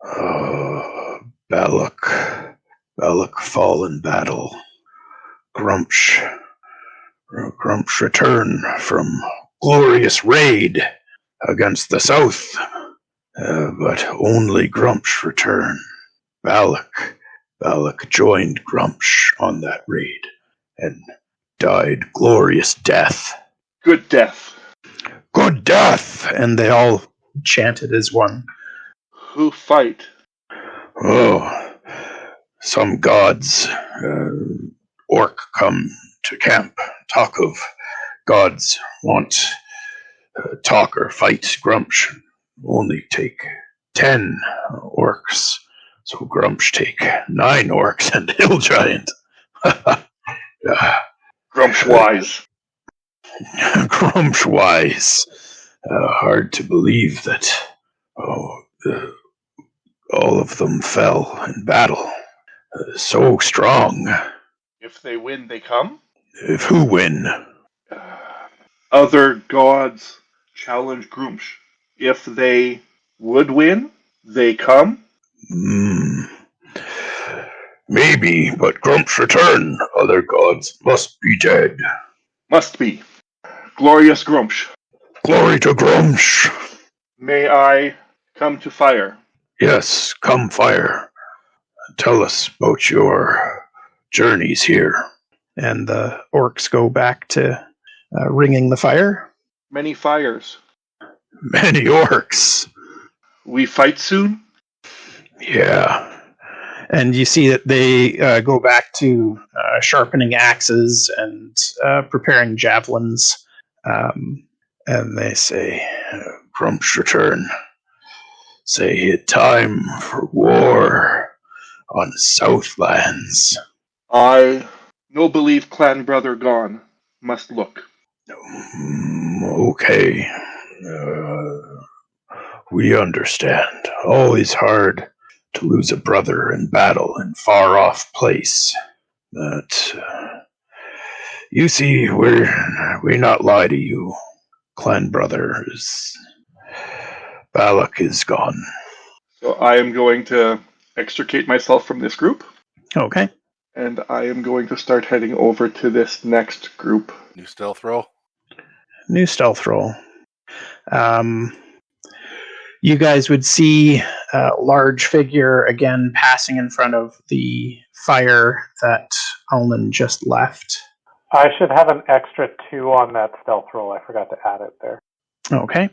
"Oh, Balak. Balak fall in battle. Grumsh return from glorious raid against the south. But only Grumsh return. Balak joined Grumsh on that raid and died glorious death. Good death. Good death!" And they all chanted as one. Who fight? Oh, some gods, orc come to camp, talk of gods, want talk or fight Grumsh. Only take 10 orcs. So Grumsh take 9 orcs and Hill Giant. Grumsh wise. Grumsh wise. Hard to believe that all of them fell in battle. So strong. If they win, they come? If who win? Other gods challenge Grumsh. If they would win, they come? Maybe, but Grumsh return. Other gods must be dead. Must be. Glorious Grumsh. Glory to Grumsh. May I come to fire? Yes, come fire. Tell us about your journeys here. And the orcs go back to ringing the fire. Many fires. Many orcs. We fight soon? Yeah. And you see that they go back to sharpening axes and preparing javelins. And they say, Grumsh return. Say it time for war on Southlands. I no believe clan brother gone. Must look. Okay. We understand. Always hard to lose a brother in battle in far off place. But you see, we not lie to you, clan brothers. Balak is gone. So I am going to extricate myself from this group, Okay. and I am going to start heading over to this next group. New stealth roll. New stealth roll. You guys would see a large figure again passing in front of the fire that Ulnan just left. I should have an extra 2 on that stealth roll. I forgot to add it there. Okay.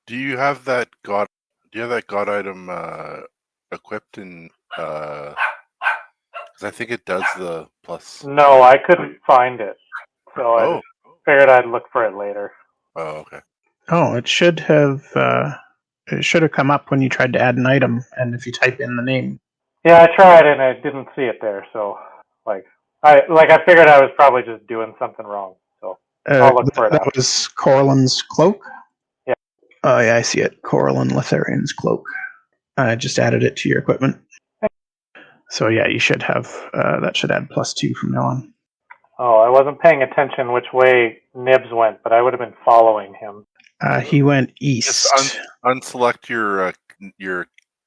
Do you have that god? Do you have that god item equipped in? Because I think it does the plus. No, I couldn't find it, so I Oh. just figured I'd look for it later. Oh, okay. Oh, it should have come up when you tried to add an item, and if you type in the name. Yeah, I tried and I didn't see it there, so I figured I was probably just doing something wrong. So I'll look for it. That was Corlin's cloak? Yeah. Oh, yeah, I see it. Corlin Letharian's cloak. I just added it to your equipment. So, yeah, you should have, that should add +2 from now on. Oh, I wasn't paying attention which way Nibbs went, but I would have been following him. He went east. Just unselect your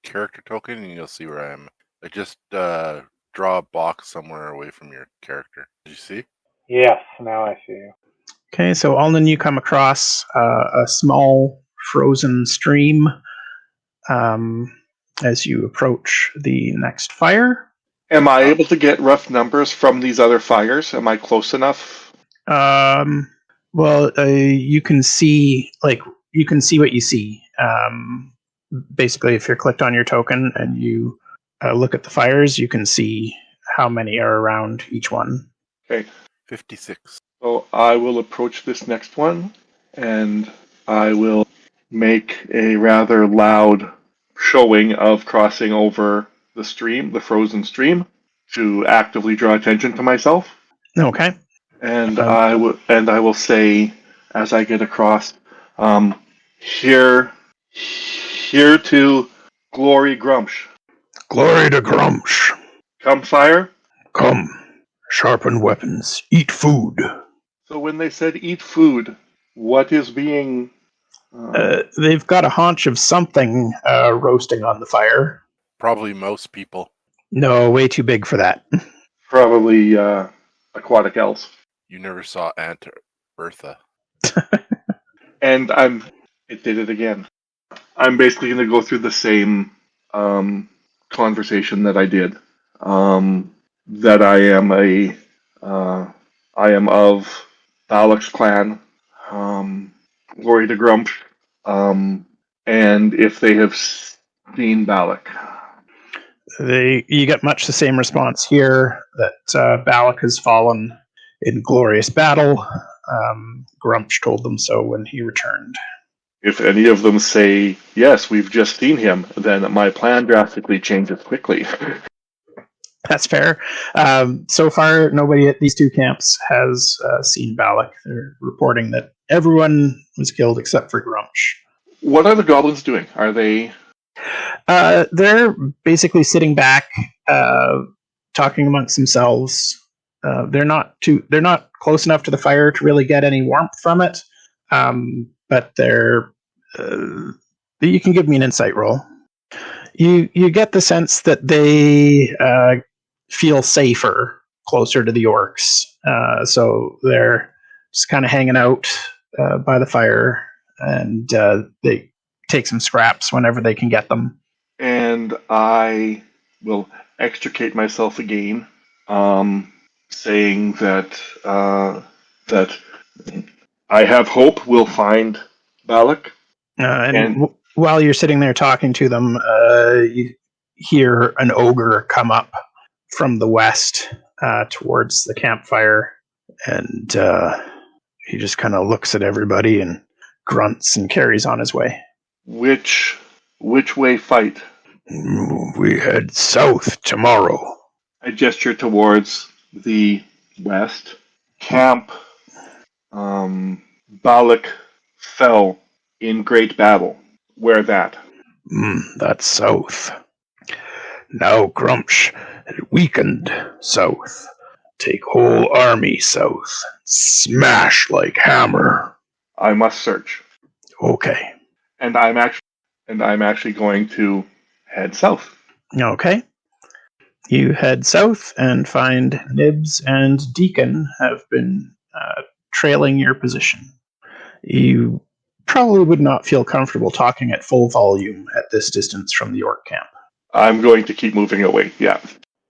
character token, and you'll see where I am. I just draw a box somewhere away from your character. Did you see? Yes, now I see you. Okay, so Ulnan, you come across a small frozen stream as you approach the next fire. Am I able to get rough numbers from these other fires? Am I close enough? Well, you can see what you see. Basically, if you're clicked on your token and you look at the fires, you can see how many are around each one. Okay. 56. So I will approach this next one, and I will make a rather loud showing of crossing over the stream, the frozen stream, to actively draw attention to myself. Okay. And I will say, as I get across, here to Glory Grumsh. Glory to Grumsh. Come fire. Come. Sharpen weapons. Eat food. So when they said eat food, what is being... They've got a haunch of something roasting on the fire. Probably most people. No, way too big for that. Probably aquatic elves. You never saw Aunt Bertha. And it did it again. I'm basically going to go through the same conversation that I did. That I am of Balak's clan, Glory to Grump, and if they have seen Balak. You get much the same response here, that Balak has fallen in glorious battle. Grumsh told them so when he returned. If any of them say, yes, we've just seen him, then my plan drastically changes quickly. That's fair. So far, nobody at these two camps has seen Balak. They're reporting that everyone was killed except for Grumsh. What are the goblins doing? Are they... They're basically sitting back, talking amongst themselves. They're not close enough to the fire to really get any warmth from it. But they're. You can give me an insight roll. You get the sense that they feel safer closer to the orcs, so they're just kind of hanging out by the fire, and they take some scraps whenever they can get them. And I will extricate myself again, saying that that I have hope we'll find Balak. While you're sitting there talking to them, you hear an ogre come up from the west towards the campfire, and he just kind of looks at everybody and grunts and carries on his way. Which way fight? We head south tomorrow. I gesture towards the west. Camp Balak fell in great battle. Where that? That's south. Now Grumsh weakened south. Take whole army south. Smash like hammer. I must search. Okay. And I'm actually And I'm actually going to head south. Okay. You head south and find Nibbs and Deacon have been trailing your position. You probably would not feel comfortable talking at full volume at this distance from the orc camp. I'm going to keep moving away, yeah.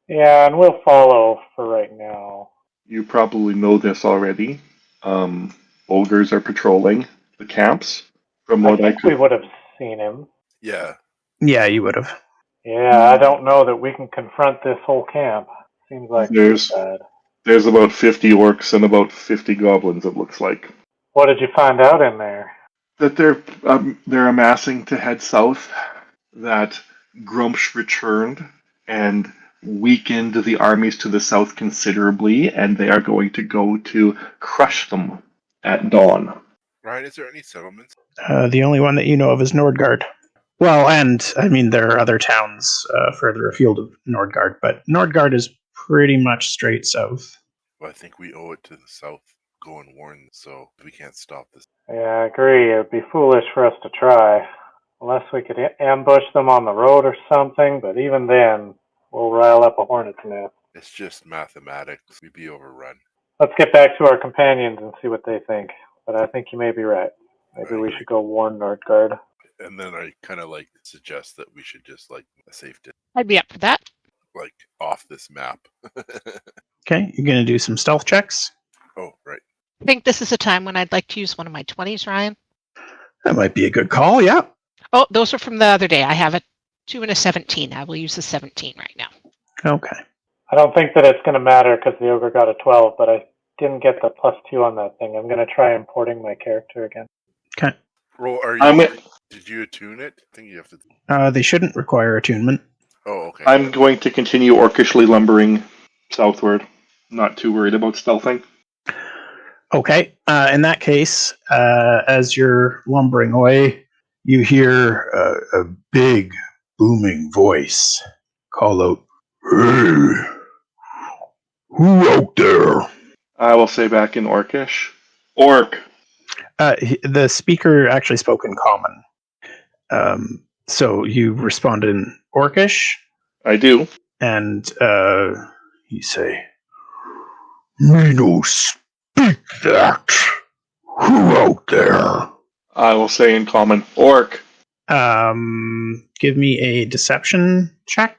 Yeah, and we'll follow for right now. You probably know this already. Ogres are patrolling the camps. From what I think we would have seen him. Yeah. Yeah, you would have. Yeah, I don't know that we can confront this whole camp. Seems like There's- bad. There's about 50 orcs and about 50 goblins, it looks like. What did you find out in there? That they're amassing to head south. That Grumpsh returned and weakened the armies to the south considerably, and they are going to go to crush them at dawn. Ryan, is there any settlements? The only one that you know of is Nordgard. Well, and, I mean, there are other towns further afield of Nordgard, but Nordgard is pretty much straight south. Well, I think we owe it to the south. Go and warn, so we can't stop this. Yeah, I agree. It would be foolish for us to try. Unless we could ambush them on the road or something, but even then, we'll rile up a hornet's nest. It's just mathematics. We'd be overrun. Let's get back to our companions and see what they think. But I think you may be right. Maybe we should go warn Nordgard. And then I kind of suggest that we should just a safe distance, I'd be up for that. off this map. Okay, you're going to do some stealth checks. Oh, right. I think this is a time when I'd like to use one of my 20s, Ryan. That might be a good call, yeah. Oh, those are from the other day. I have a 2 and a 17. I will use the 17 right now. Okay. I don't think that it's going to matter because the ogre got a 12, but I didn't get the +2 on that thing. I'm going to try importing my character again. Okay. Roll, did you attune it? I think you have to. They shouldn't require attunement. Oh, okay. I'm going to continue orcishly lumbering southward. Not too worried about stealthing. Okay. In that case, as you're lumbering away, you hear a big, booming voice call out, "Hey, who out there?" I will say back in orcish. Orc. The speaker actually spoke in common. So you respond in Orcish, I do. and you say, "Me no speak that. Who out there?" I will say in common. Orc. Give me a deception check.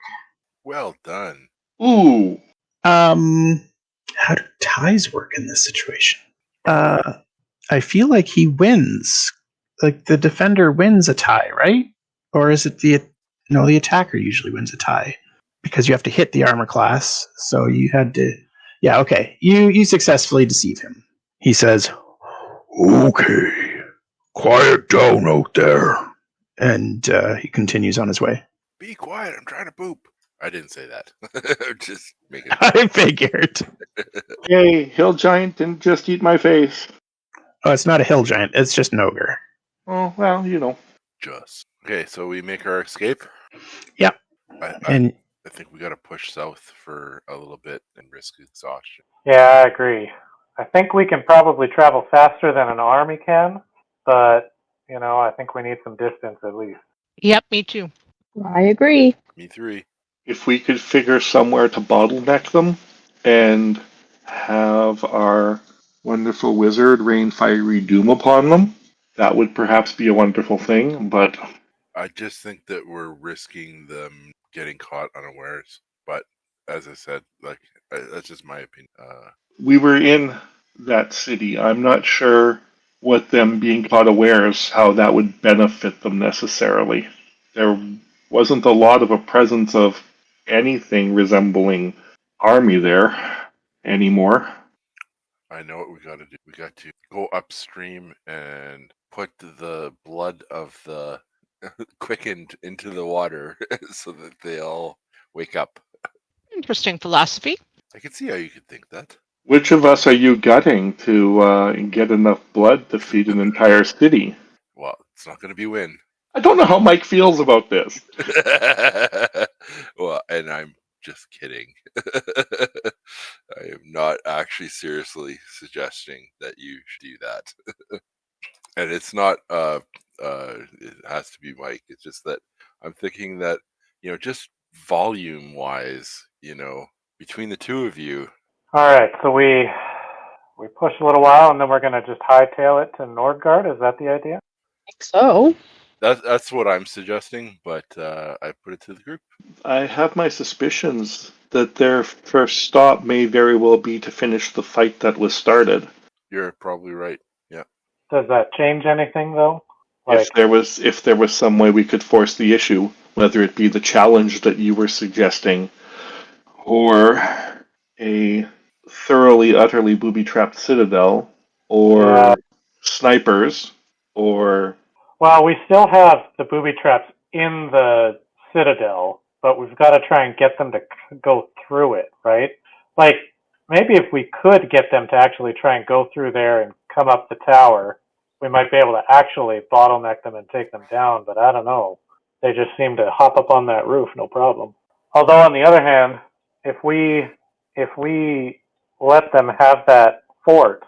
Well done. Ooh. How do ties work in this situation? I feel like he wins. Like the defender wins a tie, right? Or is it the attacker usually wins a tie because you have to hit the armor class. So you had to. Yeah, okay. You successfully deceive him. He says, "Okay, quiet down out there," and he continues on his way. Be quiet. I'm trying to poop. I didn't say that. Just make it. I figured. Hey, hill giant didn't just eat my face. Oh, it's not a hill giant. It's just an ogre. Oh, well, you know. Just. Okay, so we make our escape? Yep. I think we got to push south for a little bit and risk exhaustion. Yeah, I agree. I think we can probably travel faster than an army can, but, I think we need some distance at least. Yep, me too. I agree. Me 3. If we could figure somewhere to bottleneck them and have our wonderful wizard rain fiery doom upon them, that would perhaps be a wonderful thing, but I just think that we're risking them getting caught unawares. But as I said, that's just my opinion. we were in that city. I'm not sure what them being caught unawares, how that would benefit them necessarily. There wasn't a lot of a presence of anything resembling army there anymore. I know what we got to do. We got to go upstream and put the blood of the quickened into the water so that they all wake up. Interesting philosophy. I can see how you could think that. Which of us are you gutting to get enough blood to feed an entire city? Well, it's not going to be Win. I don't know how Mike feels about this. Well, and I'm just kidding. I am not actually seriously suggesting that you should do that. And it's not it has to be Mike. It's just that I'm thinking that, just volume-wise, between the two of you. All right, so we push a little while, and then we're going to just hightail it to Nordgard. Is that the idea? I think so. That's what I'm suggesting, but I put it to the group. I have my suspicions that their first stop may very well be to finish the fight that was started. You're probably right. Yeah. Does that change anything, though? If there was some way we could force the issue, whether it be the challenge that you were suggesting, or a thoroughly, utterly booby-trapped citadel, or snipers, or... Well, we still have the booby traps in the citadel, but we've got to try and get them to go through it, right? Like, maybe if we could get them to actually try and go through there and come up the tower, we might be able to actually bottleneck them and take them down, but I don't know. They just seem to hop up on that roof, no problem. Although, on the other hand, if we let them have that fort,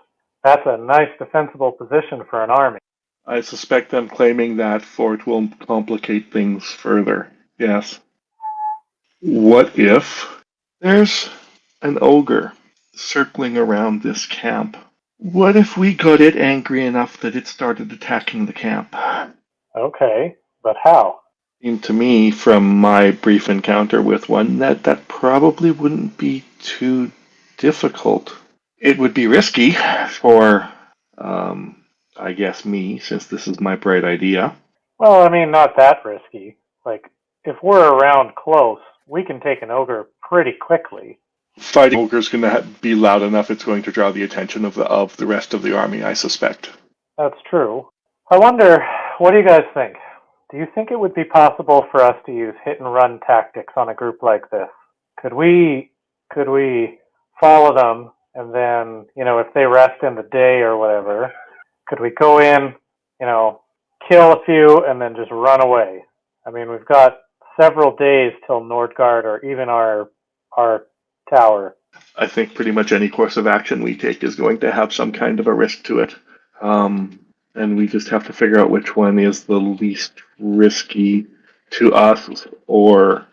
that's a nice defensible position for an army. I suspect them claiming that fort will complicate things further. Yes. What if there's an ogre circling around this camp? What if we got it angry enough that it started attacking the camp? Okay, but how? Seemed to me, from my brief encounter with one, that probably wouldn't be too difficult. It would be risky for, I guess, me, since this is my bright idea. Well, I mean, not that risky. Like, if we're around close, we can take an ogre pretty quickly. Fighting ogre's going to be loud enough; it's going to draw the attention of the rest of the army, I suspect. That's true. I wonder, what do you guys think? Do you think it would be possible for us to use hit-and-run tactics on a group like this? Could we follow them, and then, if they rest in the day or whatever, could we go in, kill a few, and then just run away? I mean, we've got several days till Nordgard or even our tower. I think pretty much any course of action we take is going to have some kind of a risk to it. And we just have to figure out which one is the least risky to us or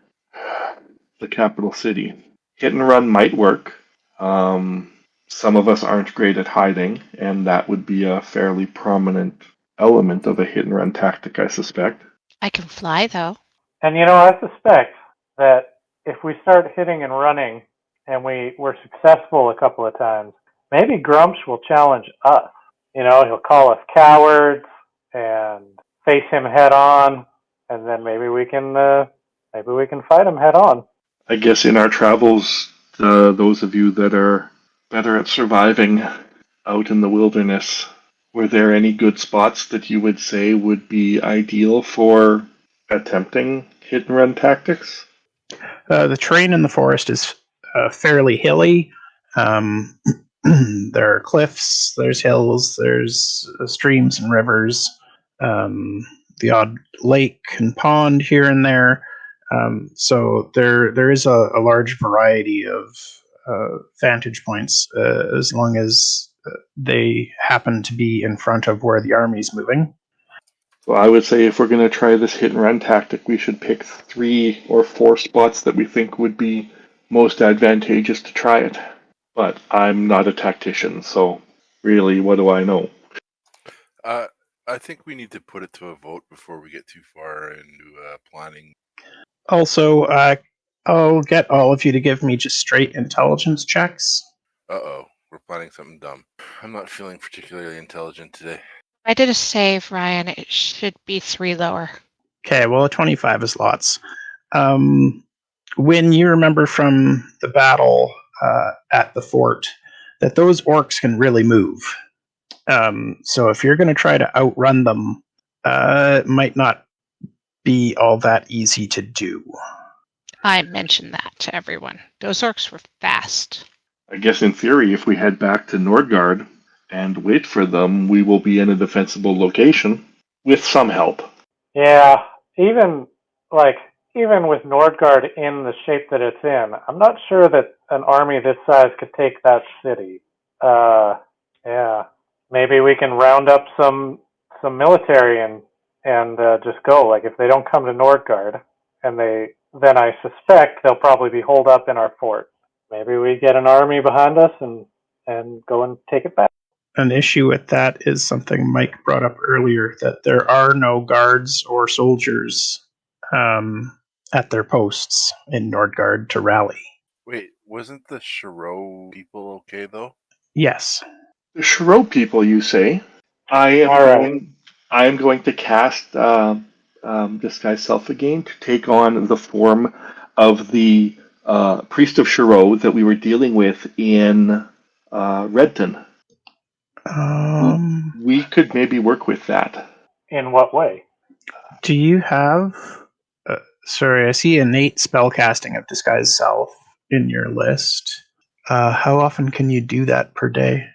the capital city. Hit and run might work. Some of us aren't great at hiding, and that would be a fairly prominent element of a hit and run tactic, I suspect. I can fly, though. And I suspect that if we start hitting and running and we're successful a couple of times, maybe Grumsh will challenge us. He'll call us cowards and face him head on, and then maybe we can fight him head on. I guess in our travels, those of you that are better at surviving out in the wilderness, were there any good spots that you would say would be ideal for attempting hit-and-run tactics? The terrain in the forest is fairly hilly. There are cliffs, there's hills, there's streams and rivers, the odd lake and pond here and there. So there is a large variety of vantage points as long as they happen to be in front of where the army's moving. Well, I would say if we're going to try this hit-and-run tactic, we should pick 3 or 4 spots that we think would be most advantageous to try it. But I'm not a tactician, so really, what do I know? I think we need to put it to a vote before we get too far into planning. Also, I'll get all of you to give me just straight intelligence checks. Uh-oh, we're planning something dumb. I'm not feeling particularly intelligent today. I did a save, Ryan. It should be 3 lower. Okay, well, a 25 is lots. When you remember from the battle at the fort that those orcs can really move. So if you're going to try to outrun them, it might not be all that easy to do. I mentioned that to everyone. Those orcs were fast. I guess in theory, if we head back to Nordgard and wait for them, we will be in a defensible location with some help. Yeah, even with Nordgard in the shape that it's in, I'm not sure that an army this size could take that city. Yeah, maybe we can round up some military and and just go. Like, if they don't come to Nordgard, then I suspect they'll probably be holed up in our fort. Maybe we get an army behind us and go and take it back. An issue with that is something Mike brought up earlier, that there are no guards or soldiers at their posts in Nordgard to rally. Wait, wasn't the Shiro people okay, though? Yes. The Shiro people, you say? I am going to cast Disguise Self again to take on the form of the priest of Shiro that we were dealing with in Redton. We could maybe work with that. In what way? Do you have... sorry, I see innate spellcasting of Disguise Self in your list. How often can you do that per day?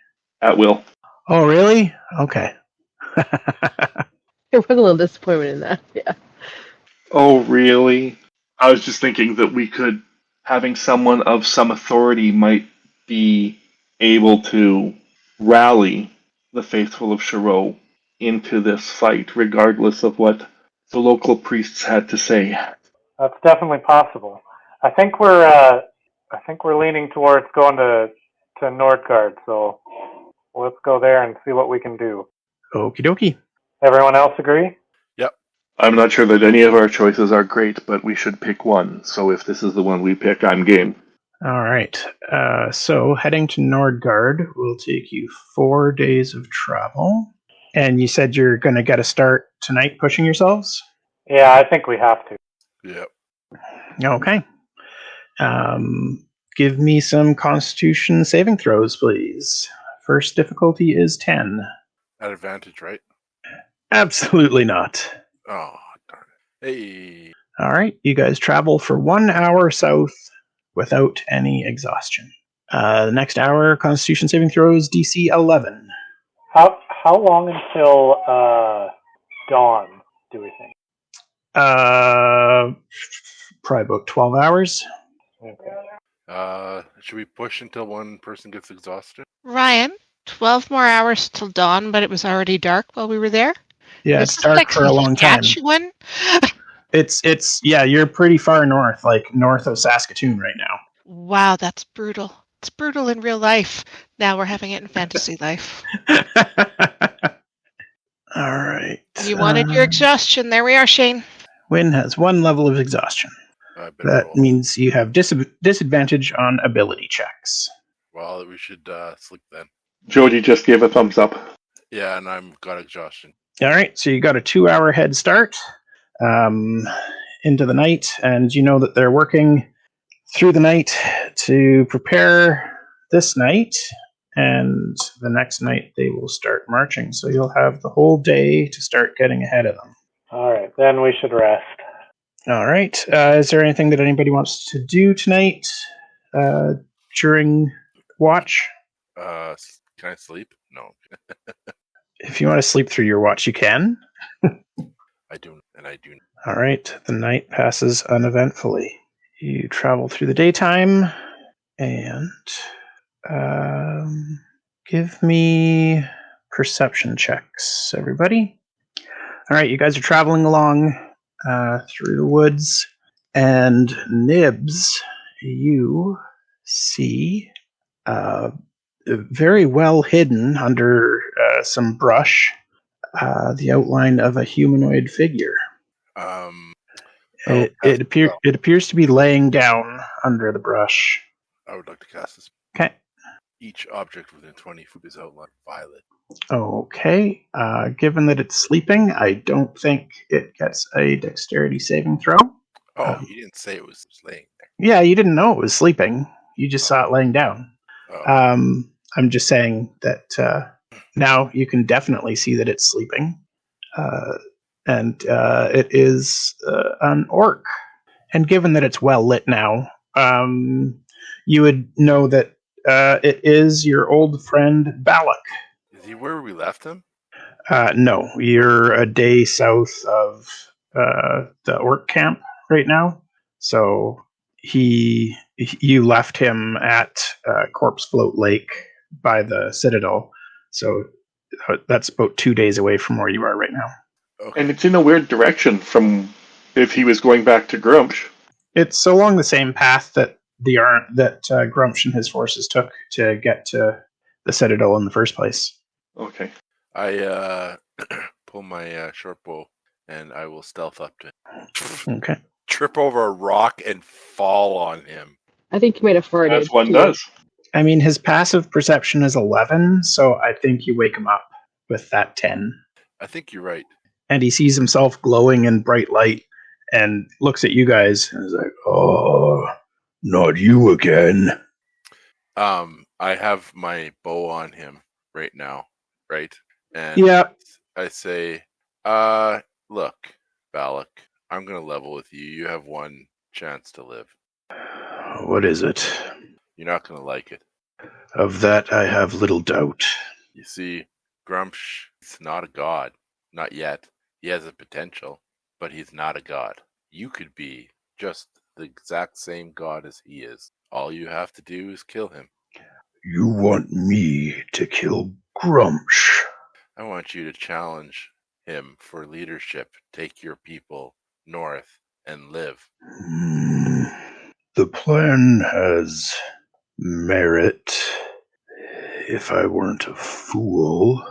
At will. Oh, really? Okay. There was a little disappointment in that, yeah. Oh, really? I was just thinking that we could, having someone of some authority might be able to rally the faithful of Shiro into this fight, regardless of what the local priests had to say. That's definitely possible. I think we're leaning towards going to Nordgard, so let's go there and see what we can do. Okie dokie. Everyone else agree? Yep. I'm not sure that any of our choices are great, but we should pick one. So if this is the one we pick, I'm game. All right. So heading to Nordgard will take you 4 days of travel. And you said you're going to get a start tonight pushing yourselves? Yeah, I think we have to. Yep. Okay. Give me some Constitution saving throws, please. First difficulty is 10. At advantage, right? Absolutely not. Oh, darn it. Hey. All right. You guys travel for 1 hour south without any exhaustion. The next hour, Constitution saving throws, DC 11. How long until dawn, do we think? Probably about 12 hours. Okay. Should we push until one person gets exhausted? Ryan, 12 more hours till dawn, but it was already dark while we were there. Yeah, Is it's this dark like for a long time. Saskatchewan? It's yeah, you're pretty far north, like north of Saskatoon right now. Wow, that's brutal. It's brutal in real life. Now we're having it in fantasy life. All right. You wanted your exhaustion. There we are, Shane. Wynn has 1 level of exhaustion. That Roll. means you have disadvantage on ability checks. Well, we should sleep then. Jodi just gave a thumbs up. Yeah, and I've got exhaustion. All right, so you got a 2-hour head start into the night, and you know that they're working through the night to prepare this night, and the next night they will start marching. So you'll have the whole day to start getting ahead of them. All right, then we should rest. All right. Is there anything that anybody wants to do tonight during watch? Can I sleep? No. If you want to sleep through your watch, you can. I do. All right. The night passes uneventfully. You travel through the daytime, and give me perception checks, everybody. All right. You guys are traveling along through the woods, and Nibbs, you see very well hidden under some brush the outline of a humanoid figure. It appears to be laying down under the brush. I would like to cast this. Okay. Each object within 20 feet is outlined violet. Okay. Given that it's sleeping, I don't think it gets a dexterity saving throw. Oh, you didn't say it was laying there. Yeah, you didn't know it was sleeping. You just saw it laying down. Oh. I'm just saying that now you can definitely see that it's sleeping. And it is an orc. And given that it's well lit now, you would know that it is your old friend Balak. Is he where we left him? No, you're a day south of the orc camp right now. So you left him at Corpse Float Lake by the Citadel. So that's about 2 days away from where you are right now. Okay. And it's in a weird direction from if he was going back to Grumsh. It's along the same path that Grumsh and his forces took to get to the Citadel in the first place. Okay. I pull my short bow and I will stealth up to him. Okay. Trip over a rock and fall on him. I think you might have farted. As one too. does. I mean, his passive perception is 11, so I think you wake him up with that 10. I think you're right. And he sees himself glowing in bright light and looks at you guys and is like, "Oh, not you again." I have my bow on him right now, right? And Yeah. I say, look, Balak, I'm gonna level with you. You have one chance to live. What is it? You're not gonna like it. Of that I have little doubt. You see, Grumsh is not a god. Not yet. He has a potential, but he's not a god. You could be just the exact same god as he is. All you have to do is kill him. You want me to kill Grumsh? I want you to challenge him for leadership. Take your people north and live. The plan has merit. If I weren't a fool,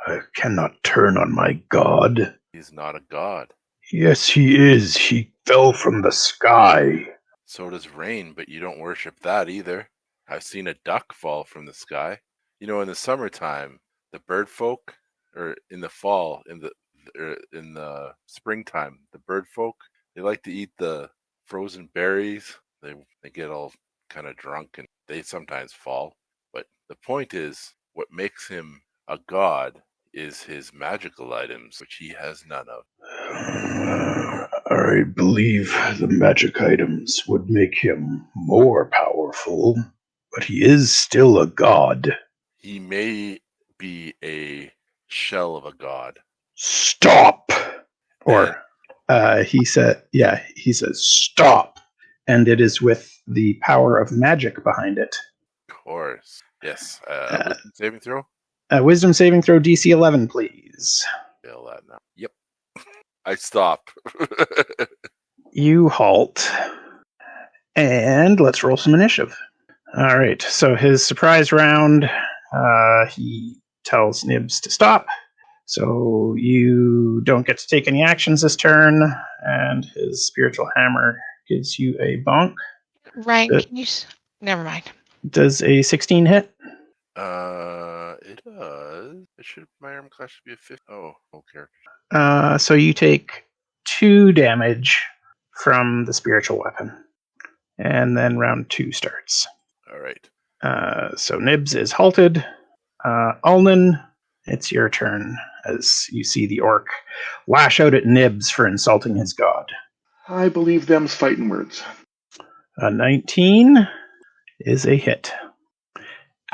I cannot turn on my god. He's not a god. Yes, he is. He fell from the sky. So does rain, but you don't worship that either. I've seen a duck fall from the sky. You know, in the summertime, the bird folk, or in the fall, in the springtime, the bird folk, they like to eat the frozen berries. They get all kind of drunk and they sometimes fall. But the point is, what makes him a god is his magical items, which he has none of. I believe the magic items would make him more powerful, but he is still a god. He may be a shell of a god. Stop! Or, he says, stop! And it is with the power of magic behind it. Of course. Yes. Wisdom saving throw? Wisdom saving throw DC 11, please. Fail that now. Yep. I stop. You halt. And let's roll some initiative. All right, so his surprise round, he tells Nibbs to stop. So you don't get to take any actions this turn, and his spiritual hammer gives you a bonk. Ryan, can you... Never mind. Does a 16 hit? It does. My armor class should be a 50. Oh, okay. So you take 2 damage from the spiritual weapon. And then round 2 starts. All right. So Nibbs is halted. Ulnan, it's your turn as you see the orc lash out at Nibbs for insulting his god. I believe them's fighting words. A 19 is a hit.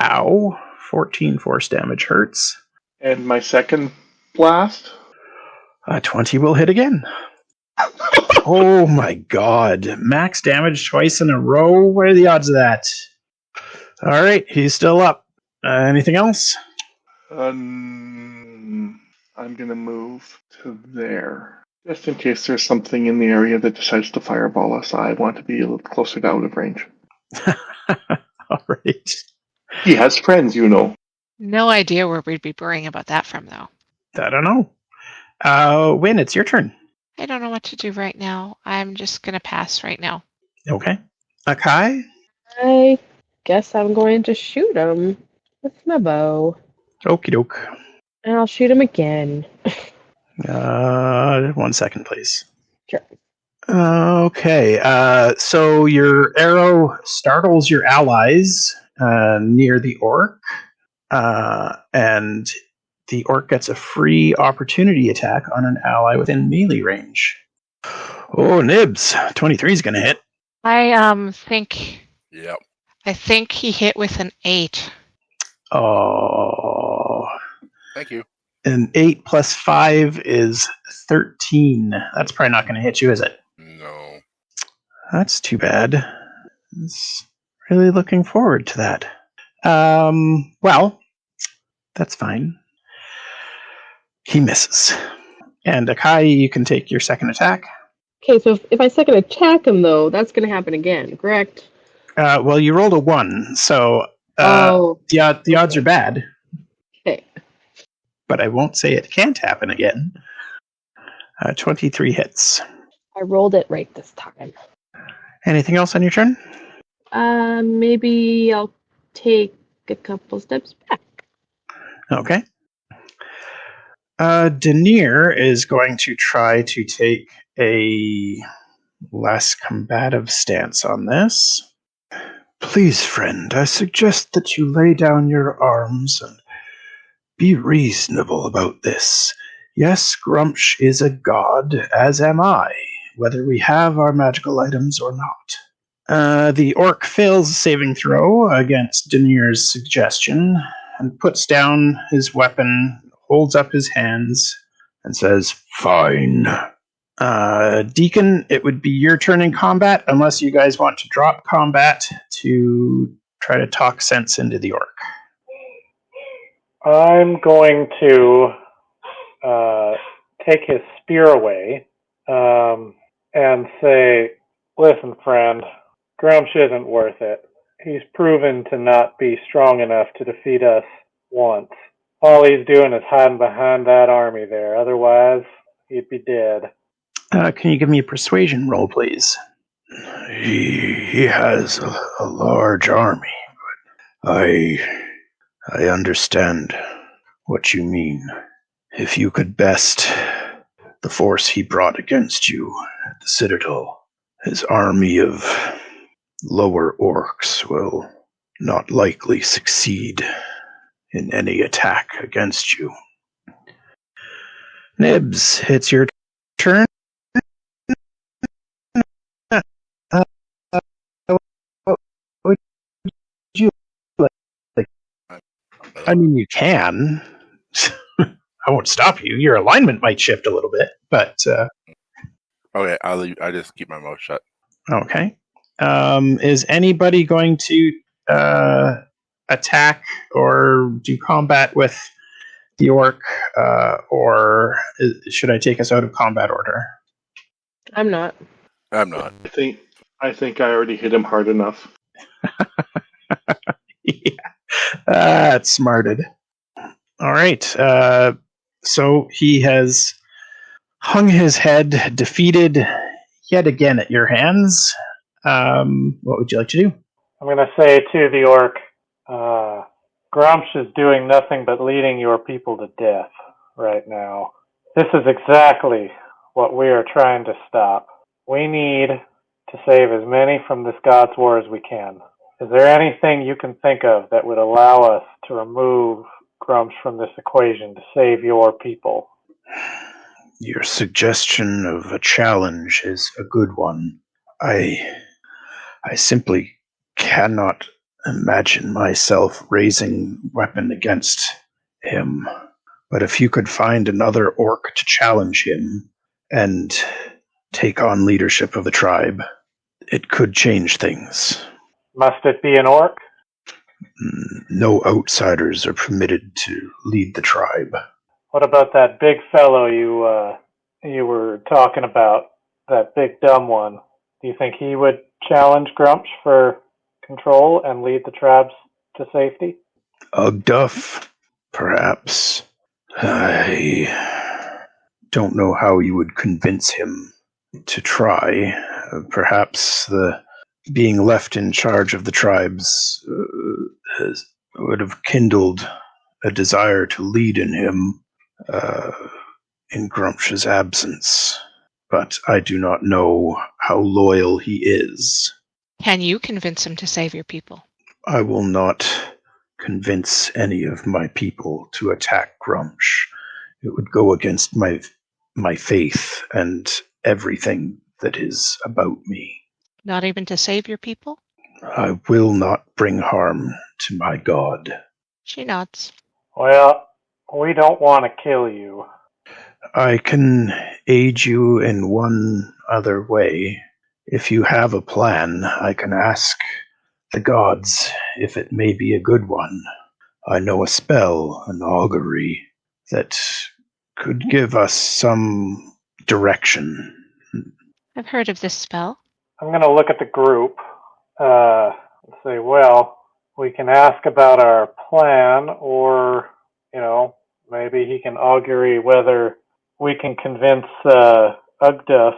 Ow. 14 force damage hurts. And my second blast? A 20 will hit again. Oh my god. Max damage twice in a row? What are the odds of that? Alright, he's still up. Anything else? I'm going to move to there. Just in case there's something in the area that decides to fireball us, I want to be a little closer to out of range. Alright. He has friends, you know. No idea where we'd be worrying about that from, though. I don't know. Win, it's your turn. I don't know what to do right now. I'm just going to pass right now. Okay. Akai? I guess I'm going to shoot him with my bow. Okie doke. And I'll shoot him again. 1 second, please. Sure. Okay. So your arrow startles your allies near the orc. And the orc gets a free opportunity attack on an ally within melee range. Oh, Nibbs. 23 is going to hit. I think... Yep. I think he hit with an 8. Oh. Thank you. An 8 plus 5 is 13. That's probably not going to hit you, is it? No. That's too bad. I was really looking forward to that. Well, that's fine. He misses. And Akai, you can take your second attack. Okay, so if I second attack him, though, that's going to happen again, correct? Well, you rolled a 1, so the odds are bad. Okay. But I won't say it can't happen again. 23 hits. I rolled it right this time. Anything else on your turn? Maybe I'll take a couple steps back. Okay. Denier is going to try to take a less combative stance on this. Please, friend, I suggest that you lay down your arms and be reasonable about this. Yes, Grumsh is a god, as am I, whether we have our magical items or not. The orc fails a saving throw against Denier's suggestion and puts down his weapon, holds up his hands, and says, Fine. Deacon, it would be your turn in combat unless you guys want to drop combat to try to talk sense into the orc. I'm going to take his spear away and say, listen, friend, Grumsh isn't worth it. He's proven to not be strong enough to defeat us once. All he's doing is hiding behind that army there. Otherwise, he'd be dead. Can you give me a persuasion roll, please? He has a large army, but I understand what you mean. If you could best the force he brought against you at the Citadel, his army of lower orcs will not likely succeed in any attack against you. Nibbs, it's your turn. What would you like? I mean, you can. I won't stop you. Your alignment might shift a little bit, but... Okay, I just keep my mouth shut. Okay. Is anybody going to attack or do combat with the orc, or should I take us out of combat order? I'm not. I'm not. I think I already hit him hard enough. Yeah, that's smarted. All right. So he has hung his head, defeated yet again at your hands. What would you like to do? I'm going to say to the orc, Grumsh is doing nothing but leading your people to death right now. This is exactly what we are trying to stop. We need to save as many from this God's War as we can. Is there anything you can think of that would allow us to remove Grumsh from this equation to save your people? Your suggestion of a challenge is a good one. I simply cannot imagine myself raising weapon against him. But if you could find another orc to challenge him and take on leadership of the tribe, it could change things. Must it be an orc? No outsiders are permitted to lead the tribe. What about that big fellow you were talking about, that big dumb one? Do you think he would challenge Grumsh for control and lead the tribes to safety? Ugduff, perhaps. I don't know how you would convince him to try. Perhaps the being left in charge of the tribes would have kindled a desire to lead in him in Grumsh's absence. But I do not know how loyal he is. Can you convince him to save your people? I will not convince any of my people to attack Grumsh. It would go against my faith and everything that is about me. Not even to save your people? I will not bring harm to my god. She nods. Well, we don't want to kill you. I can aid you in one other way. If you have a plan, I can ask the gods if it may be a good one. I know a spell, an augury, that could give us some direction. I've heard of this spell. I'm going to look at the group and say, well, we can ask about our plan, or, maybe he can augury whether we can convince Ugduff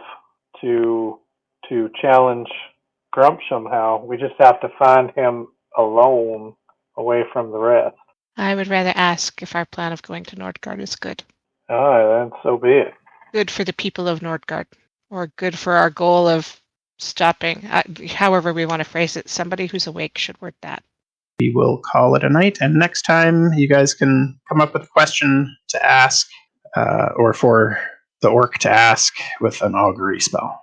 to challenge Grump somehow. We just have to find him alone, away from the rest. I would rather ask if our plan of going to Nordgard is good. All right, then so be it. Good for the people of Nordgard, or good for our goal of stopping, however we want to phrase it. Somebody who's awake should word that. We will call it a night, and next time you guys can come up with a question to ask, or for the orc to ask with an augury spell.